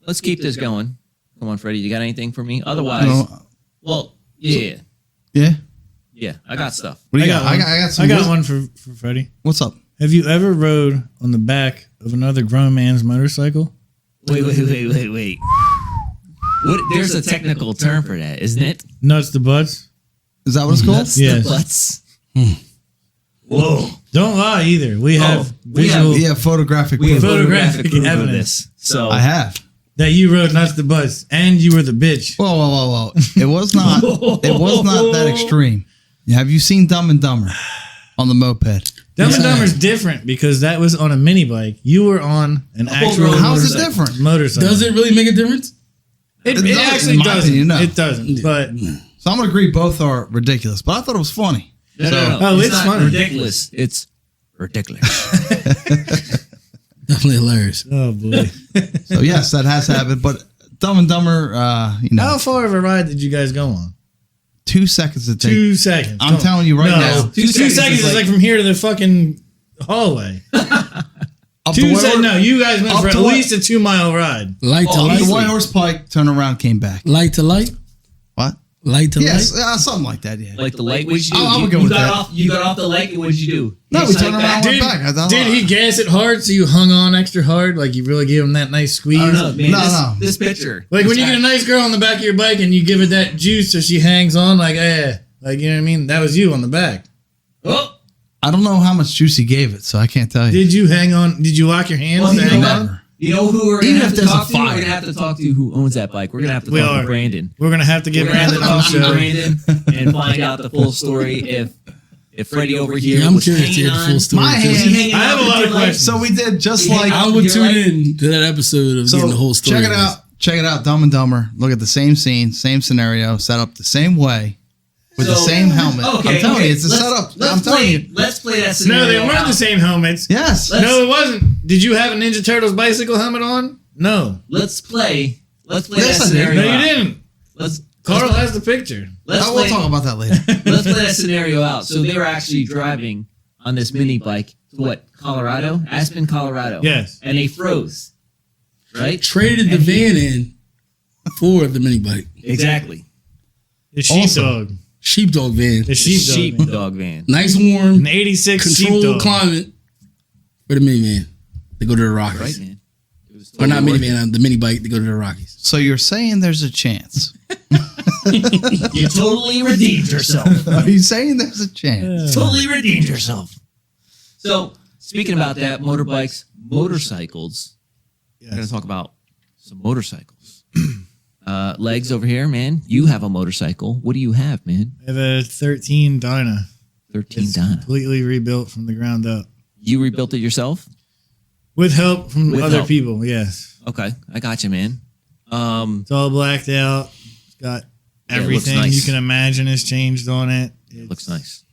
let's keep this going. Come on, Freddie. You got anything for me? Otherwise, well, yeah. Yeah, I got stuff. What do you got? I got one for Freddie. What's up? Have you ever rode on the back of another grown man's motorcycle? Wait. What? There's a technical term for that, isn't it? Nuts to butts. Is that what it's called? Nuts Yes. to butts. Whoa. Don't lie either. We have visual Photographic have proof. photographic proof of evidence. this. So I have. that you rode nuts to butts and you were the bitch. Whoa. It was not that extreme. Have you seen Dumb and Dumber on the moped? Dumb and Dumber's different because that was on a mini bike. You were on an actual How's it different? motorcycle. Does it really make a difference? It doesn't, actually in my doesn't. opinion, no. It doesn't. But So I'm gonna agree both are ridiculous, but I thought it was funny. no. Oh, it's not funny. ridiculous. It's ridiculous. Definitely hilarious. oh boy. So yes, that has happened. But Dumb and Dumber, How far of a ride did you guys go on? 2 seconds to take. 2 seconds. I'm telling you right now. 2 seconds is like from here to the fucking hallway. Up 2 the seconds. No, you guys went up for at to what? least a 2 mile ride. Light to Up light. the White Horse Pike, turn around, came back. Light to light. What? Light to Yes, light. something like that. Yeah. Like the light. What did you do? I would go you with got that. off. You got off the light. And what did you do? No, we Hitchhike turned around, back? went back. I thought, Did he gas it hard so you hung on extra hard? Like you really gave him that nice squeeze? I don't know, man. No. This picture. Like when you get a nice girl on the back of your bike and you give her that juice so she hangs on like, like, you know what I mean? That was you on the back. Oh, I don't know how much juice he gave it, so I can't tell you. Did you hang on? Did you lock your hands Well, to you hang know on? what? You know who we're Even gonna have if to there's a talk to? We're fire. gonna have to talk to who owns that bike. We're gonna have to We talk are. to Brandon. We're going to have to get We're gonna have Brandon to on talk the to show. Brandon and find out the full story. If Freddie over here Yeah, I'm was curious to hear hanging the full on, story. My too. was hand- he hanging I have on a lot to of the light? questions. So we did just Yeah, like. I would You're tune right. in to that episode of getting the whole story. Check it out. Check it out. Dumb and Dumber. Look at the same scene, same scenario, set up the same way, with the So- same helmet. Okay, I'm telling you, it's a let's- setup. Let's I'm telling play. you. Let's play that No, scenario. they weren't out. the same helmets. Yes. No, it wasn't. Did you have a Ninja Turtles bicycle helmet on? No. Let's play. Let's play Yes, that I did. scenario. No, you out. didn't. Let's Carl has the picture. let's We'll play. talk about that later. Let's play that scenario out. So they were actually driving on this mini bike to what? Colorado? Aspen, Colorado. Yes. And they froze. Right? Traded the And he- van in for the mini bike. Exactly. The sheepdog. Sheepdog van. The sheepdog. Sheepdog van. Nice warm, An 86 controlled sheepdog. climate for the minivan. They go to the Rockies. Right, man. It was Or not totally minivan, the mini bike. They go to the Rockies. So you're saying there's a chance? worth it. You totally redeemed yourself. Are you saying there's a chance? Totally redeemed yourself. So, speaking about that, motorbikes, motorcycles. We're going to talk about some motorcycles. Legs over here, man. You have a motorcycle. What do you have, man? I have a 13 Dyna. 13 It's Donna. completely rebuilt from the ground up. You rebuilt it yourself? With help from With other help. people, yes. Okay, I got you, man. It's all blacked out. It's got Yeah, it looks everything nice. you can imagine is changed on it. It looks nice.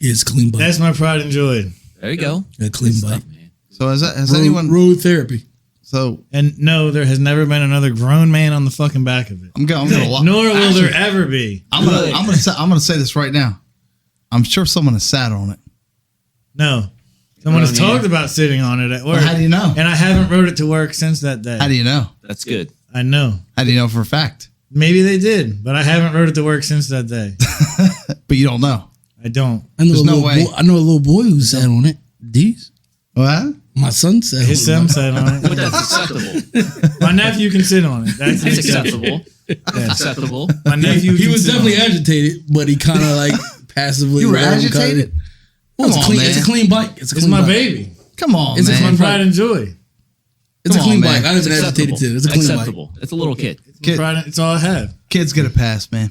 It's a clean bike. That's my pride and joy. There you go. A clean Good bike. stuff, man. So has anyone? Road therapy. So And no, there has never been another grown man on the fucking back of it. I'm gonna. Nor will Actually, there ever be. I'm gonna say this right now. I'm sure someone has sat on it. No. Someone has Grown talked man. about sitting on it at work. Well, how do you know? And I haven't rode it to work since that day. How do you know? That's good. I know. How do you know for a fact? Maybe they did, but I haven't rode it to work since that day. But you don't know. I don't. I know There's a no little way. boy. I know a little boy who sat on it. D's. What? My son sat His on son it. sat on But it. that's acceptable. My nephew can sit on it. That's That's acceptable. acceptable. That's acceptable. My nephew He can was sit on definitely it. agitated, but he kind of like passively. You were let him cut it. agitated? Well, it's Come a on, clean. man. It's a clean bike. It's a It's clean my bike. baby. Come on, It's a man. My pride and joy. It's a Come clean on, bike. man. I It's didn't agitated acceptable. too. It's a clean bike. Acceptable. It's a little kid. Kid, Pride, it's all I have. kids get a pass, man.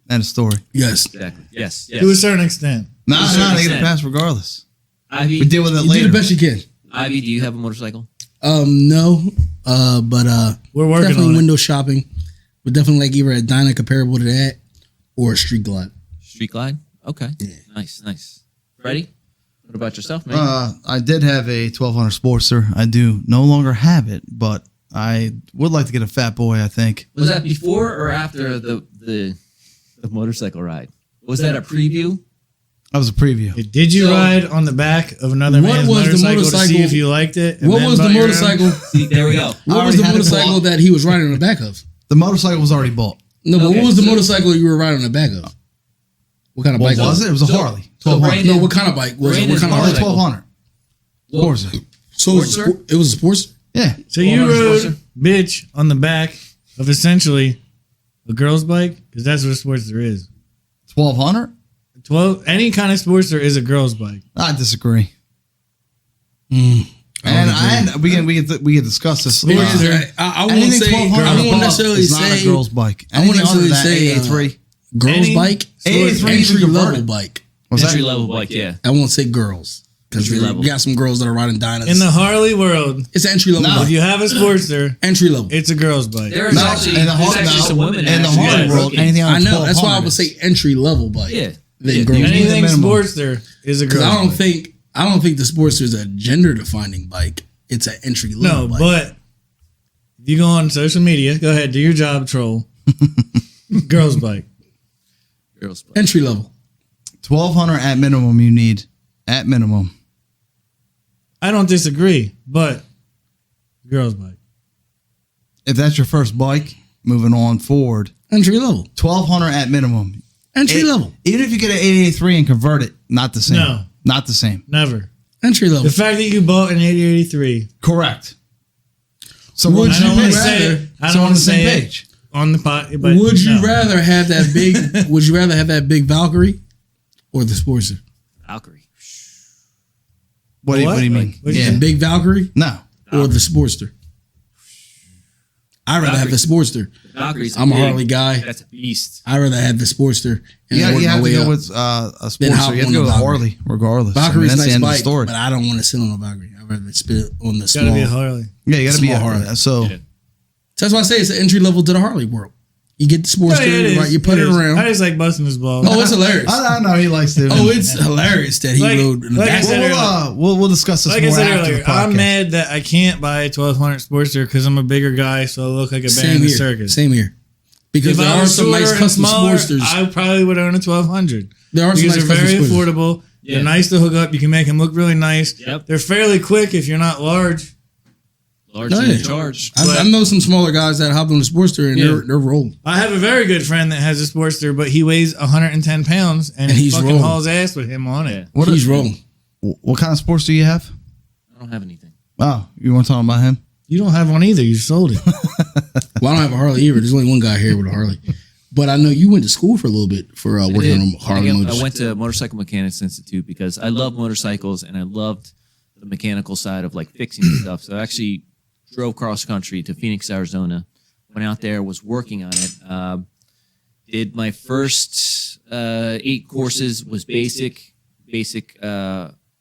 End of story. Yes. Exactly. Yes. To a Yes. certain extent. No, To a certain they get a extent. pass regardless. Ivy, We deal with it You do later. the best you can. Ivy, do you have a motorcycle? No. But We're working definitely on it. window shopping. But definitely like either a Dyna comparable to that or a Street Glide. Street Glide? Okay. Yeah. Nice. Freddie? What about yourself, man? I did have a 1200 Sportster. I do no longer have it, but I would like to get a Fat Boy, I think. Was that before or after the motorcycle ride? Was that a preview? That was a preview. Did you ride on the back of another man's motorcycle to see if you liked it? What was the motorcycle? See, there we go. What was the motorcycle that he was riding on the back of? The motorcycle was already bought. No, but what was the motorcycle you were riding on the back of? What kind of bike was it? It was a Harley. 1200. No, what kind of bike was it? What kind of Harley Harley? 1200. Sportster. So it was a Sportster? Yeah. So you rode bitch on the back of essentially a girl's bike? Because that's what a Sportster is. 1200? Any kind of Sportster is a girl's bike. I disagree. And we can discuss this. I won't say. I won't necessarily it's say not a girl's bike. I won't necessarily say AA3. Girls' bike. Entry level bike. Entry level bike, yeah. I won't say girls because we got some girls that are riding Dynas. In the Harley world, it's entry level. If you have a Sportster, entry level. it's a girl's bike. There's actually some women in the Harley world. Anything on I know. That's why I would say entry level bike. Yeah. Girls. Anything Sportster is a girl's bike. I don't think the Sportster is a gender defining bike. It's an entry level bike. But if you go on social media, go ahead, do your job, troll. Girls' bike. Girls' bike. Entry level. 1200 at minimum you need. At minimum. I don't disagree, but girls' bike. If that's your first bike, moving on forward. Entry level. 1200 at minimum. Entry level. Even if you get an 883 and convert it, not the same. No. Not the same. Never. Entry level. The fact that you bought an 8083. Correct. So I don't want to say it. I don't want to say it on the pot. But Would you rather have that big? Would you rather have that big Valkyrie or the Sportster? Valkyrie. What do you mean? The big Valkyrie? No. Or the Sportster? I'd rather have the Sportster. I'm a Harley guy. That's a beast. I'd rather have the Sportster. And you have to go with a Sportster. You have to go with Harley, regardless. Valkyrie's that's nice the end bike, of the story. but I don't want to sit on a Valkyrie. I'd rather spit on the It's small. got to be a Harley. Yeah, you got to be a Small Harley. Harley. So That's why I say it's an entry level to the Harley world. You get the Sportster, right? You put it around. I just like busting his balls. Oh, it's hilarious. I know he likes to. Oh, it's hilarious that he rode in the back. We'll discuss this like more I said after earlier, the podcast. I'm mad that I can't buy a 1200 Sportster because I'm a bigger guy, so I look like a band in the circus. Same here. Because If there I are was some nice shorter and custom smaller, Sportsters. I probably would own a 1200. There are some Because nice they're very custom Sportsters. affordable. Yeah. They're nice to hook up. You can make them look really nice. Yep. They're fairly quick if you're not large. Large No, in yeah. charge. I know some smaller guys that hop on the Sportster and they're rolling. I have a very good friend that has a Sportster, but he weighs 110 pounds and he's fucking rolling. hauls ass with him on it. He's rolling. What kind of sports do you have? I don't have anything. Oh, you want to talk about him? You don't have one either. You sold it. Well, I don't have a Harley either. There's only one guy here with a Harley. But I know you went to school for a little bit for working on Harley motors. I went to Motorcycle Mechanics Institute because I love motorcycles and I loved the mechanical side of like fixing stuff. So I actually drove cross country to Phoenix, Arizona. Went out there, was working on it. Did my first 8 courses was basic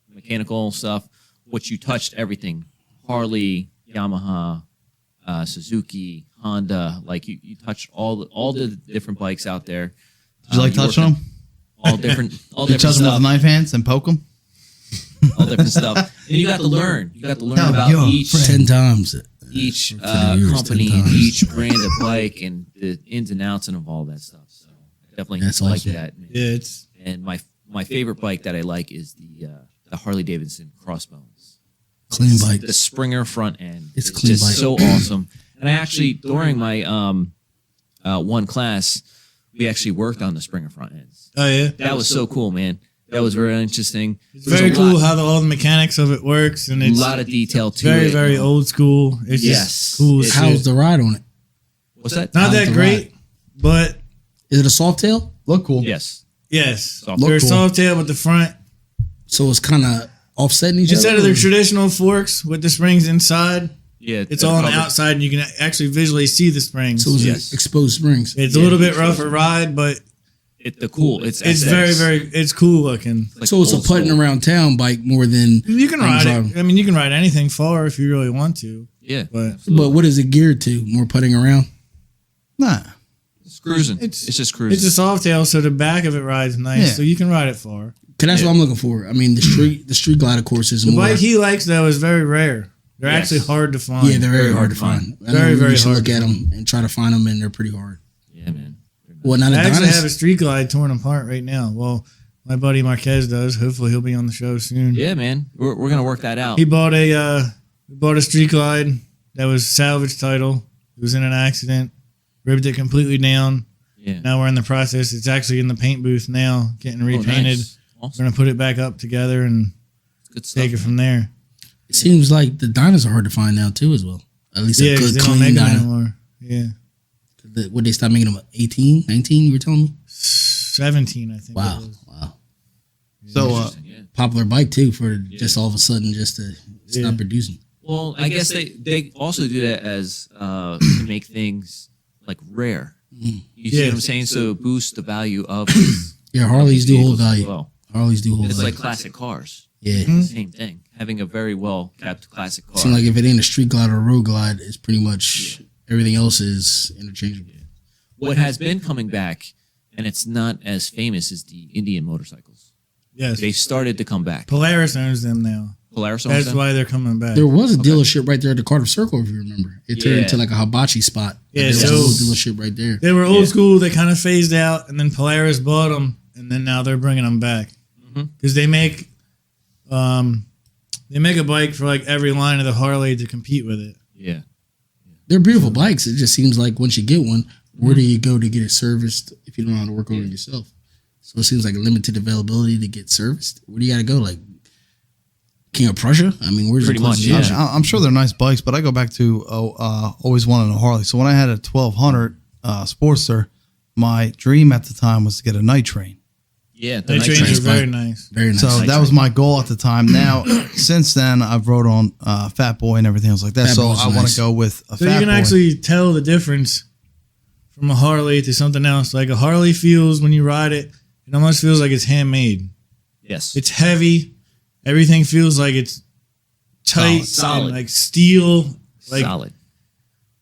mechanical stuff. Which you touched everything: Harley, Yamaha, Suzuki, Honda. Like you touched all the different bikes out there. Did you like touching them? All different You different touch them with stuff. knife hands and poke them? All different stuff. And you got to learn. You got to learn about each 10 times. each years, company 10 and times. each brand of bike and the ins and outs and of all that stuff. So I definitely That's like awesome. that. Man. Yeah, it's And my favorite bike that I like is the Harley Davidson Crossbones. Clean bike. The Springer front end. It's clean just bike. so awesome. And I actually during my one class we actually worked on the Springer front ends. oh yeah, That was so cool, man. That was very interesting. it's There's very a cool lot- how all the mechanics of it works, and a it's lot of detail to very it. very old school. It's Yes. just cool. as How's shit. the ride on it? What's that? Not how's that the great, but Is it a soft tail? Look cool. Yes. yes, Soft. they're Look cool. soft tail with the front. So it's kind of offsetting each Instead other? of their traditional forks with the springs inside, Yeah. it's all on the outside, and you can actually visually see the springs. So it's Yes. exposed springs. It's a little bit rougher ride, but It's it's very it's cool looking. like So it's a old putting school. around town bike more than. You can I'm ride driving. it. I mean, you can ride anything far if you really want to. Yeah. But But what is it geared to? More putting around? Nah. It's cruising. It's just cruising. It's a Softail, so the back of it rides nice, Yeah. so you can ride it far. Cause that's what I'm looking for. I mean, the street glider course is The more. bike he likes though is very rare. They're Yes. actually hard to find. Yeah, they're very hard to find. Very, very hard Look to at them and try to find them, and they're pretty hard. Yeah, man. Well, not I actually Adonis. have a street glide torn apart right now. Well, my buddy Marquez does. Hopefully, he'll be on the show soon. Yeah, man. We're gonna work that out. He bought a street glide that was salvage title. It was in an accident, ripped it completely down. Yeah. Now we're in the process. It's actually in the paint booth now, getting repainted. Nice. Awesome. We're gonna put it back up together and Good stuff. take it from there. It seems like the diners are hard to find now too, as well. At least Yeah, a because good they don't clean make them diner. anymore. Yeah, Would they stop making them? 18, 19? You were telling me. 17, I think. Wow, It was. wow. So, Interesting, yeah. Popular bike too for just all of a sudden just to stop Yeah. producing. Well, I guess they also do that as to make things like rare. You see Yeah. what I'm saying? So it boosts the value of Yeah, Harleys do hold vehicles as value. well. Harleys do hold It's value. like classic cars. Yeah. Same thing. Having a very well kept classic car. Seems like if it ain't a street glide or a road glide, it's pretty much everything else is interchangeable. What has been coming back, and it's not as famous, is the Indian motorcycles. Yes, They started to come back. Polaris owns them now. Polaris owns That's them? why they're coming back. There was a dealership right there at the Carter Circle, if you remember. It turned Yeah. into like a hibachi spot. Yeah, There was a so- little dealership right there. They were old Yeah. school. They kind of phased out, and then Polaris bought them, and then now they're bringing them back because they make a bike for like every line of the Harley to compete with it. Yeah. They're beautiful bikes. It just seems like once you get one, where do you go to get it serviced if you don't know how to work on it yourself? So it seems like a limited availability to get serviced. Where do you got to go? Like King of Prussia? I mean, where's Pretty the closest much, dealership? yeah. I'm sure they're nice bikes, but I go back to always wanting a Harley. So when I had a 1200 Sportster, my dream at the time was to get a night train. Yeah. The They night trains train. are very nice. Very nice. So that was my goal at the time. Now, since then, I've rode on Fat Boy and everything else like that. Fat so Boy's I want nice. to go with a So Fat you can Boy. actually tell the difference from a Harley to something else. Like a Harley feels when you ride it, it almost feels like it's handmade. Yes. It's heavy. Everything feels like it's tight, Solid. and like steel. Like Solid.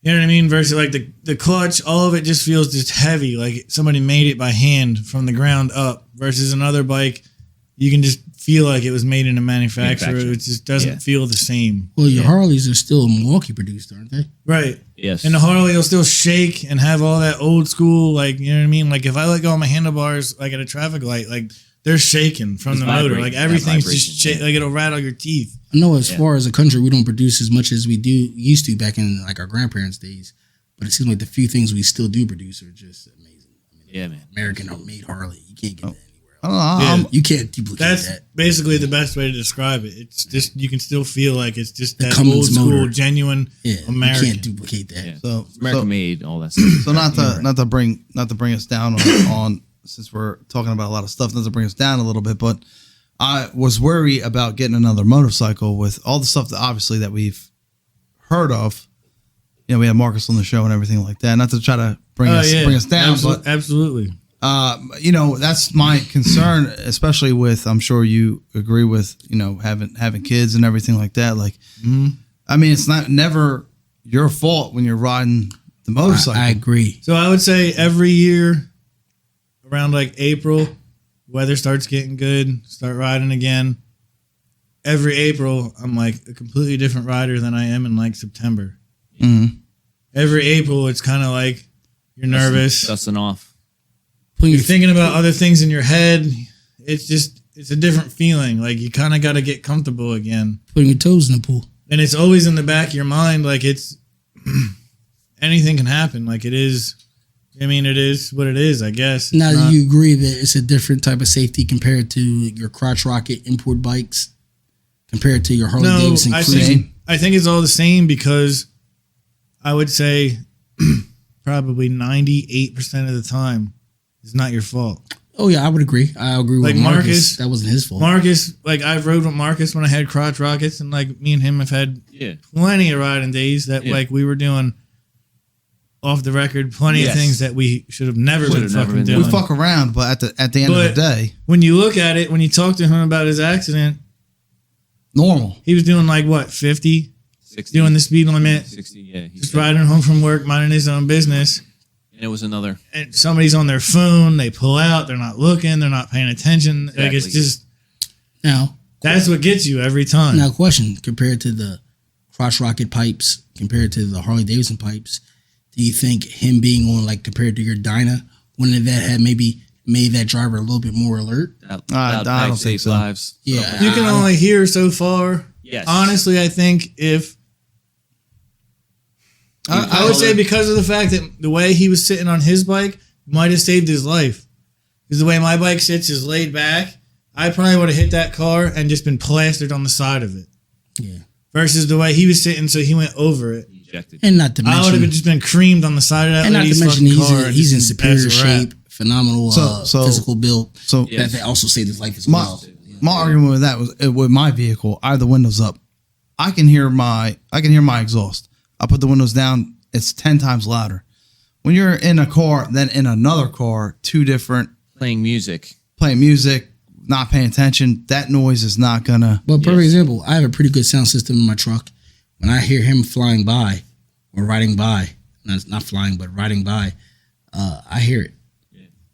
you know what I mean? Versus like the clutch, all of it just feels just heavy. Like somebody made it by hand from the ground up. Versus another bike, you can just feel like it was made in a manufacturer. Manufactured. It just doesn't Yeah. feel the same. Well, your Harleys are still Milwaukee produced, aren't they? Right. Yes. And the Harley will still shake and have all that old school, like, you know what I mean? Like, if I let go of my handlebars, like at a traffic light, like, they're shaking from It's the motor. vibrating, Like, that everything's vibration, just shake, yeah. like, it'll rattle your teeth. I know as Yeah. far as a country, we don't produce as much as we used to back in like our grandparents' days. But it seems like the few things we still do produce are just amazing. I mean, Yeah, man. American made Harley. You can't get that anywhere else. I don't know. Yeah. You can't duplicate That's that. basically the best way to describe it. It's just, you can still feel like it's just that Cummins old school, motor. genuine Yeah, American. you can't duplicate that. Yeah. So, American so, made, all that stuff. so not to bring us down on since we're talking about a lot of stuff, not to bring us down a little bit, but I was worried about getting another motorcycle with all the stuff that obviously that we've heard of. You know, we had Marcus on the show and everything like that. Not to try to bring us down, but Absolutely. you know, that's my concern, especially with, I'm sure you agree with, you know, having kids and everything like that. Like, I mean, it's never your fault when you're riding the motorcycle. I agree. So I would say every year around like April, weather starts getting good, start riding again. Every April, I'm like a completely different rider than I am in like September. Mhm. Every April, it's kind of like you're nervous. Dusting off. You're thinking about other things in your head. It's a different feeling. Like you kind of got to get comfortable again. Putting your toes in the pool. And it's always in the back of your mind. Like it's anything can happen. Like it is. I mean, it is what it is, I guess. It's Now, not- do you agree that it's a different type of safety compared to your crotch rocket import bikes, compared to your Harley Davidson I cruising? think it's all the same because I would say probably 98% of the time it's not your fault. Oh yeah, I would agree. I agree with Like Marcus. Marcus- That wasn't his fault. Marcus, like I've rode with Marcus when I had crotch rockets, and like me and him have had Yeah. plenty of riding days that Yeah. like we were doing off the record, plenty Yes. of things that we should have never been Should've never fucking been doing. we fuck around, but at the end of But- the day, When you look at it, when you talk to him about his accident, normal. he was doing like what, 50? 60. Doing the speed limit, 60, yeah. just riding home from work, minding his own business. And it was another. and somebody's on their phone, they pull out, they're not looking, they're not paying attention. Like it's Exactly. just Now, that's what gets you every time. now, question: compared to the crotch rocket pipes, compared to the Harley Davidson pipes, do you think him being on like compared to your Dyna, wouldn't that have maybe made that driver a little bit more alert? Loud I don't pipes think save so. lives. Yeah, You can only hear so far. Yes. Honestly, I think if I would say because of the fact that the way he was sitting on his bike might have saved his life. Because the way my bike sits is laid back, I probably would have hit that car and just been plastered on the side of it. Yeah, Versus the way he was sitting, so he went over it. Ejected. and not to I would have mention, just been creamed on the side of that and not to lady's mention, fucking car. and he's in just- superior that's a wrap. shape, phenomenal So- physical build. So Yeah. That also saved his life as my well. my argument with that was with my vehicle. I have the windows up. I can hear my exhaust. I put the windows down. It's 10 times louder. When you're in a car, then in another car, two different Playing music. playing music, not paying attention. That noise is not gonna. But perfect example, I have a pretty good sound system in my truck. When I hear him flying by or riding by, not flying, but riding by, I hear it.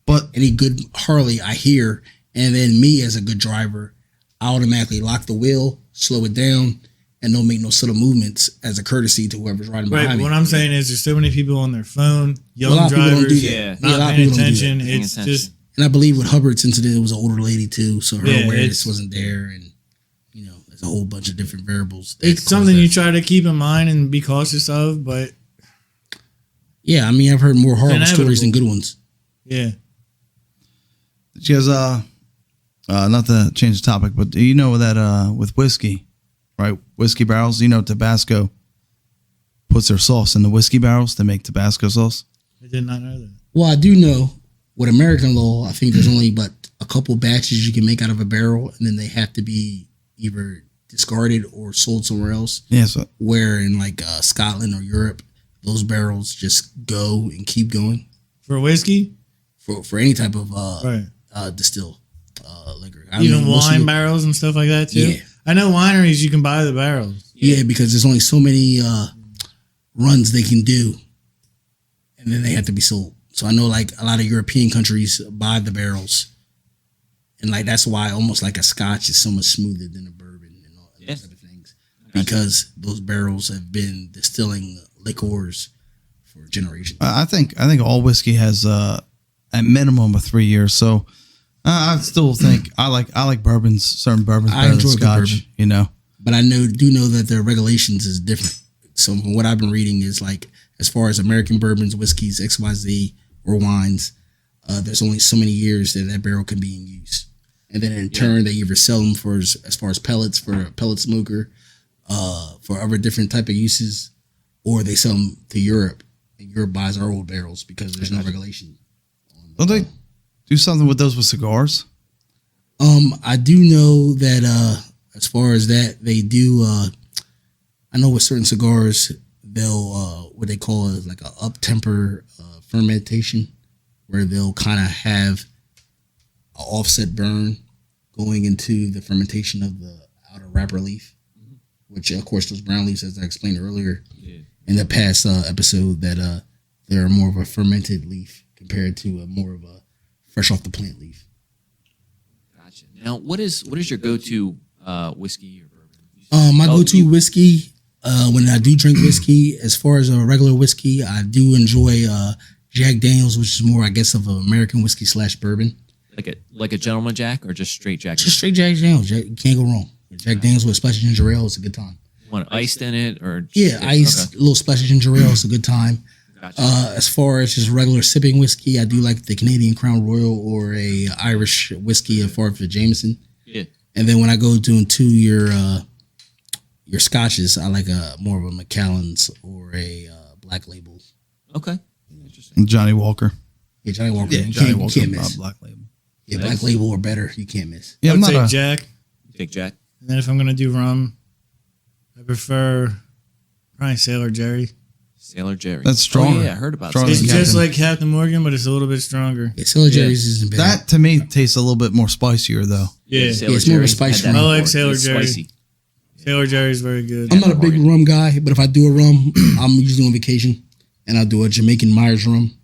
But Any good Harley, I hear. And then me as a good driver, I automatically lock the wheel, slow it down, and don't make no subtle movements as a courtesy to whoever's riding Right, behind but me. what I'm saying is there's so many people on their phone, young A lot of people don't drivers, do that. Yeah. Yeah, a not lot of paying people don't do attention. that. Paying It's attention. just And I believe with Hubbard's incident, it was an older lady too, so her Yeah, awareness it's- wasn't there, and there's a whole bunch of different variables. that it's cause something that. you try to keep in mind and be cautious of, but Yeah, I mean, I've heard more horrible inevitable. stories than good ones. yeah. she has not to change the topic, but do you know that with whiskey, right? Whiskey barrels. You know, Tabasco puts their sauce in the whiskey barrels to make Tabasco sauce. I did not know that. Well, I do know with American law, I think there's only but a couple batches you can make out of a barrel, and then they have to be either discarded or sold somewhere else. Yeah, so Where in like Scotland or Europe, those barrels just go and keep going For whiskey? for any type of Right. distill liquor. I Even mean, most of wine it- barrels and stuff like that too? Yeah. I know wineries you can buy the barrels. Yeah, because there's only so many runs they can do, and then they have to be sold. So I know like a lot of European countries buy the barrels, and like that's why almost like a Scotch is so much smoother than a bourbon and all those Yes. type of things, because those barrels have been distilling liqueurs for generations. I think all whiskey has at minimum of 3 years. So I still think I like bourbons, certain bourbons I better than enjoy good Scotch. bourbon. You know, But I do know that their regulations is different. So from what I've been reading is like as far as American bourbons, whiskeys, XYZ, or wines, there's only so many years that barrel can be in use. And then in turn, they either sell them for as far as pellets for a pellet smoker, for other different type of uses, or they sell them to Europe. And Europe buys our old barrels because there's no regulation. don't they do something with those with cigars? I do know that as far as that, they do. I know with certain cigars, they'll what they call is like a up temper fermentation, where they'll kind of have an offset burn going into the fermentation of the outer wrapper leaf, which of course those brown leaves, as I explained earlier in the past episode, that they're more of a fermented leaf compared to more of a fresh off the plant leaf. Gotcha. Now, what is your go-to whiskey or bourbon? My go-to whiskey, when I do drink whiskey, as far as a regular whiskey, I do enjoy Jack Daniels, which is more, I guess, of an American whiskey / bourbon. Like a Gentleman Jack or just straight Jack? Just straight Jack Daniels. You can't go wrong. Jack Daniels with a splash of ginger ale, it's a good time. Want iced in it or Yeah, ice, a little splash of ginger ale, it's a good time. Gotcha. As far as just regular sipping whiskey, I do like the Canadian Crown Royal or a Irish whiskey as far as the Jameson. Yeah. And then when I go into your scotches, I like more of a Macallan's or a Black Label. Okay. Interesting. Johnny Walker. Yeah, Johnny Walker. Yeah, you Johnny can't, Walker. you can't miss. Black Label. Yeah, Nice. Black Label or better, you can't miss. Yeah, I I'm would not say a, Jack. Take Jack. And then if I'm going to do rum, I prefer probably Sailor Jerry. Sailor Jerry. That's stronger. Oh, yeah, I heard about Stronger It's Sailor than Jerry. just Captain. like Captain Morgan, but it's a little bit stronger. Yeah, Sailor Jerry's isn't bad. that to me tastes a little bit more spicier though. Yeah. Sailor it's more of a Jerry spice had that rum. I like before. Sailor It's Jerry. Spicy. Sailor Jerry is very good. I'm not a big Morgan. rum guy, but if I do a rum, I'm usually on vacation, and I'll do a Jamaican Myers rum,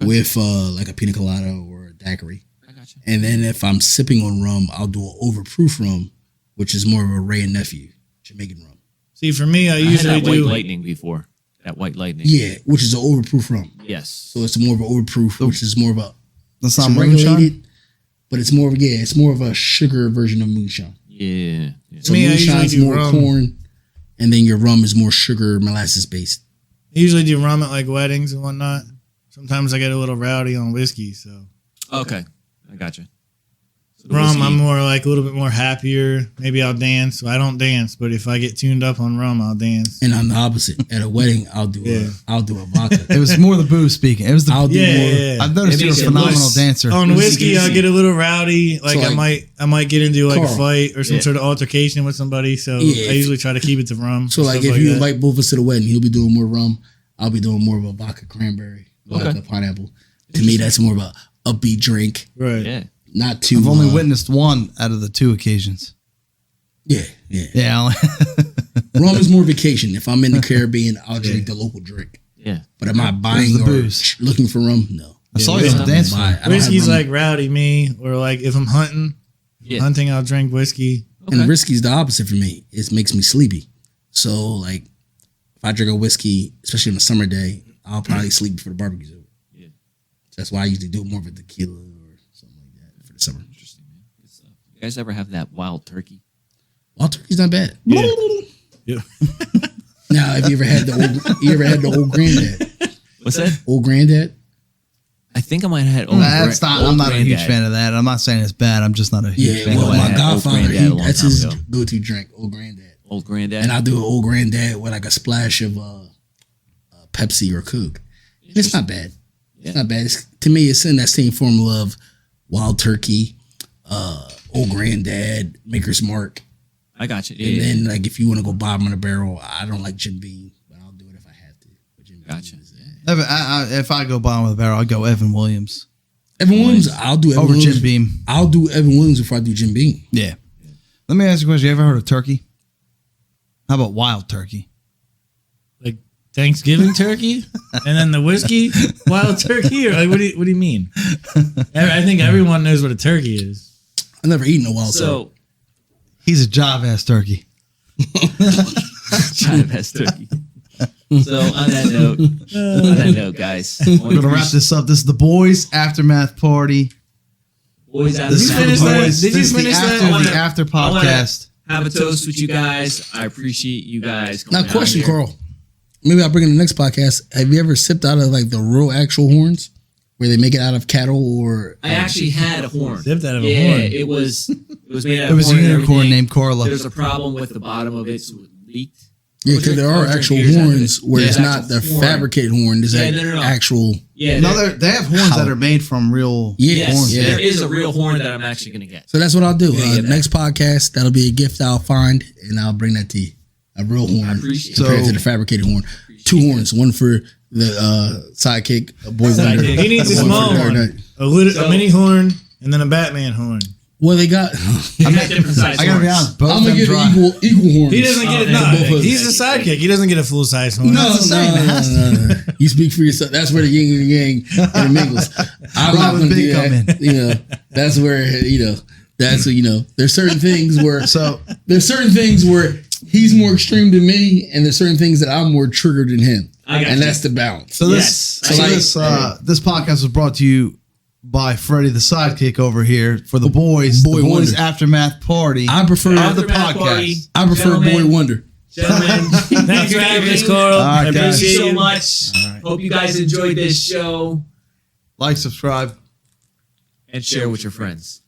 with like a pina colada or a daiquiri. I got you. And then if I'm sipping on rum, I'll do an overproof rum, which is more of a Ray and Nephew Jamaican rum. See, for me, I I had usually that White do. Lightning before. That White Lightning. Yeah, which is an overproof rum. Yes. So it's more of an overproof, which is more of a That's not it's moonshine. regulated, but it's more of it's more of a sugar version of moonshine. Yeah. So Me, I usually moonshine's do more rum. corn, and then your rum is more sugar molasses based. I usually do rum at like weddings and whatnot. Sometimes I get a little rowdy on whiskey, so Okay. I got you. So the rum, whiskey- I'm more like a little bit more happier. Maybe I'll dance. Well, I don't dance, but if I get tuned up on rum, I'll dance. And I'm the opposite. At a wedding, I'll do Yeah. a vodka. It was more the booze speaking. It was the. I'll do Yeah, more. yeah. I've noticed It you're a makes it phenomenal loose. dancer. On whiskey, I'll Loosey-goosey. get a little rowdy. Like, So, I might get into like a Carl. fight or some Yeah. sort of altercation with somebody. So Yeah. I usually try to keep it to rum. So and like stuff if you that. invite both of us to the wedding, he'll be doing more rum. I'll be doing more of a vodka cranberry, vodka Okay. pineapple. To me, that's more of a upbeat drink, Right. Yeah. not too. I've only witnessed one out of the 2 occasions. Yeah, yeah. Yeah, Rum is more vacation. If I'm in the Caribbean, I'll drink the local drink. Yeah. But am I buying the or booze. looking for rum? No. I saw Yeah, you on the whiskey- dance buy- floor. I don't have Whiskey's rum. like rowdy me, or like if I'm hunting, Yeah. hunting, I'll drink whiskey. Okay. And whiskey's the opposite for me. It makes me sleepy. So like, if I drink a whiskey, especially on a summer day, I'll probably sleep before the barbecue's over. Yeah. That's why I usually do more of a tequila or something like that for the summer. Interesting, man. Good stuff. You guys ever have that wild turkey? Wild turkey's not bad. Yeah. Yeah. Now, have you ever had the old granddad? What's that? Old granddad? I think I might have had old That's not. old I'm not a huge granddad. fan of that. I'm not saying it's bad. I'm just not a huge Yeah, fan. well, of I my had old godfather, granddad a long that's time his ago. go-to drink, old granddad. Old granddad. And I'll do an old granddad with like a splash of Pepsi or Coke. And it's not bad. Yeah. It's not bad. To me, it's in that same formula of Wild Turkey, old granddad, Maker's Mark. I got you. And Yeah, then, like, if you want to go bottom of the barrel, I don't like Jim Beam, but I'll do it if I have to. But Jim Beam Gotcha. is, If I go bottom of the barrel, I'll go Evan Williams Evan Williams, I'll do Evan over Williams. Jim Beam. I'll do Evan Williams before I do Jim Beam. Yeah. Let me ask you a question. You ever heard of turkey? How about wild turkey? Like Thanksgiving turkey, and then the whiskey wild turkey, or like what do you mean? I think everyone knows what a turkey is. I've never eaten a wild turkey. So, He's a jive ass turkey. China Best Turkey. So on that note, guys, We're gonna wrap this up. This is the boys' aftermath party. Boys out This you is there. for the finish that? boys. Did you This is finish that? the after I wanna- podcast? Have a toast with you guys. I appreciate you guys. coming Now, out question, here. Carl. Maybe I'll bring in the next podcast. Have you ever sipped out of like the real actual horns where they make it out of cattle or? I actually had a horn. Sipped out of a yeah, horn. it was made out It of was a horn and unicorn everything. named Corla. There's a problem with the bottom of it, so it leaked. Yeah, because there are I'll drink actual beers out of it. horns where Yeah, it's it's not the actual horn. fabricated horn. There's Yeah, like no. actual. Yeah, No, they have horns How? that are made from real Yes, horns. yeah. there is a real horn that I'm actually gonna get. So that's what I'll do. Yeah, Next podcast, that'll be a gift I'll find and I'll bring that to you. A real horn. I appreciate compared it. to the fabricated horn. Two horns, one for the sidekick, a boy wonder. Sidekick. He needs a One for small Dark one, Knight. a mini horn, and then a Batman horn. Well, they got. I got different size I gotta be horns. honest. Both I'm of gonna them give dry. it equal horns. He doesn't get it. yeah, No, both. he's the sidekick. He doesn't get a full size horn. No, the same. It has no. You speak for yourself. That's where the yin and the yang and the mingles. I'm not Robin going to Big do that. come in. That's where that's there's certain things where So he's more extreme than me, and there's certain things that I'm more triggered than him, I got and you. that's the balance. So this, Yes. so I this, like- this podcast was brought to you by Freddie the Sidekick over here for the boys. Boy the boys Wonder. aftermath party. I prefer of the Aftermath party. podcast. I prefer Gentlemen. Boy Wonder. Gentlemen, Thanks for having us, Carl. All right, I guys. Thank you appreciate so you. much. right. Hope you guys enjoyed this show Like, subscribe. and share with your friends.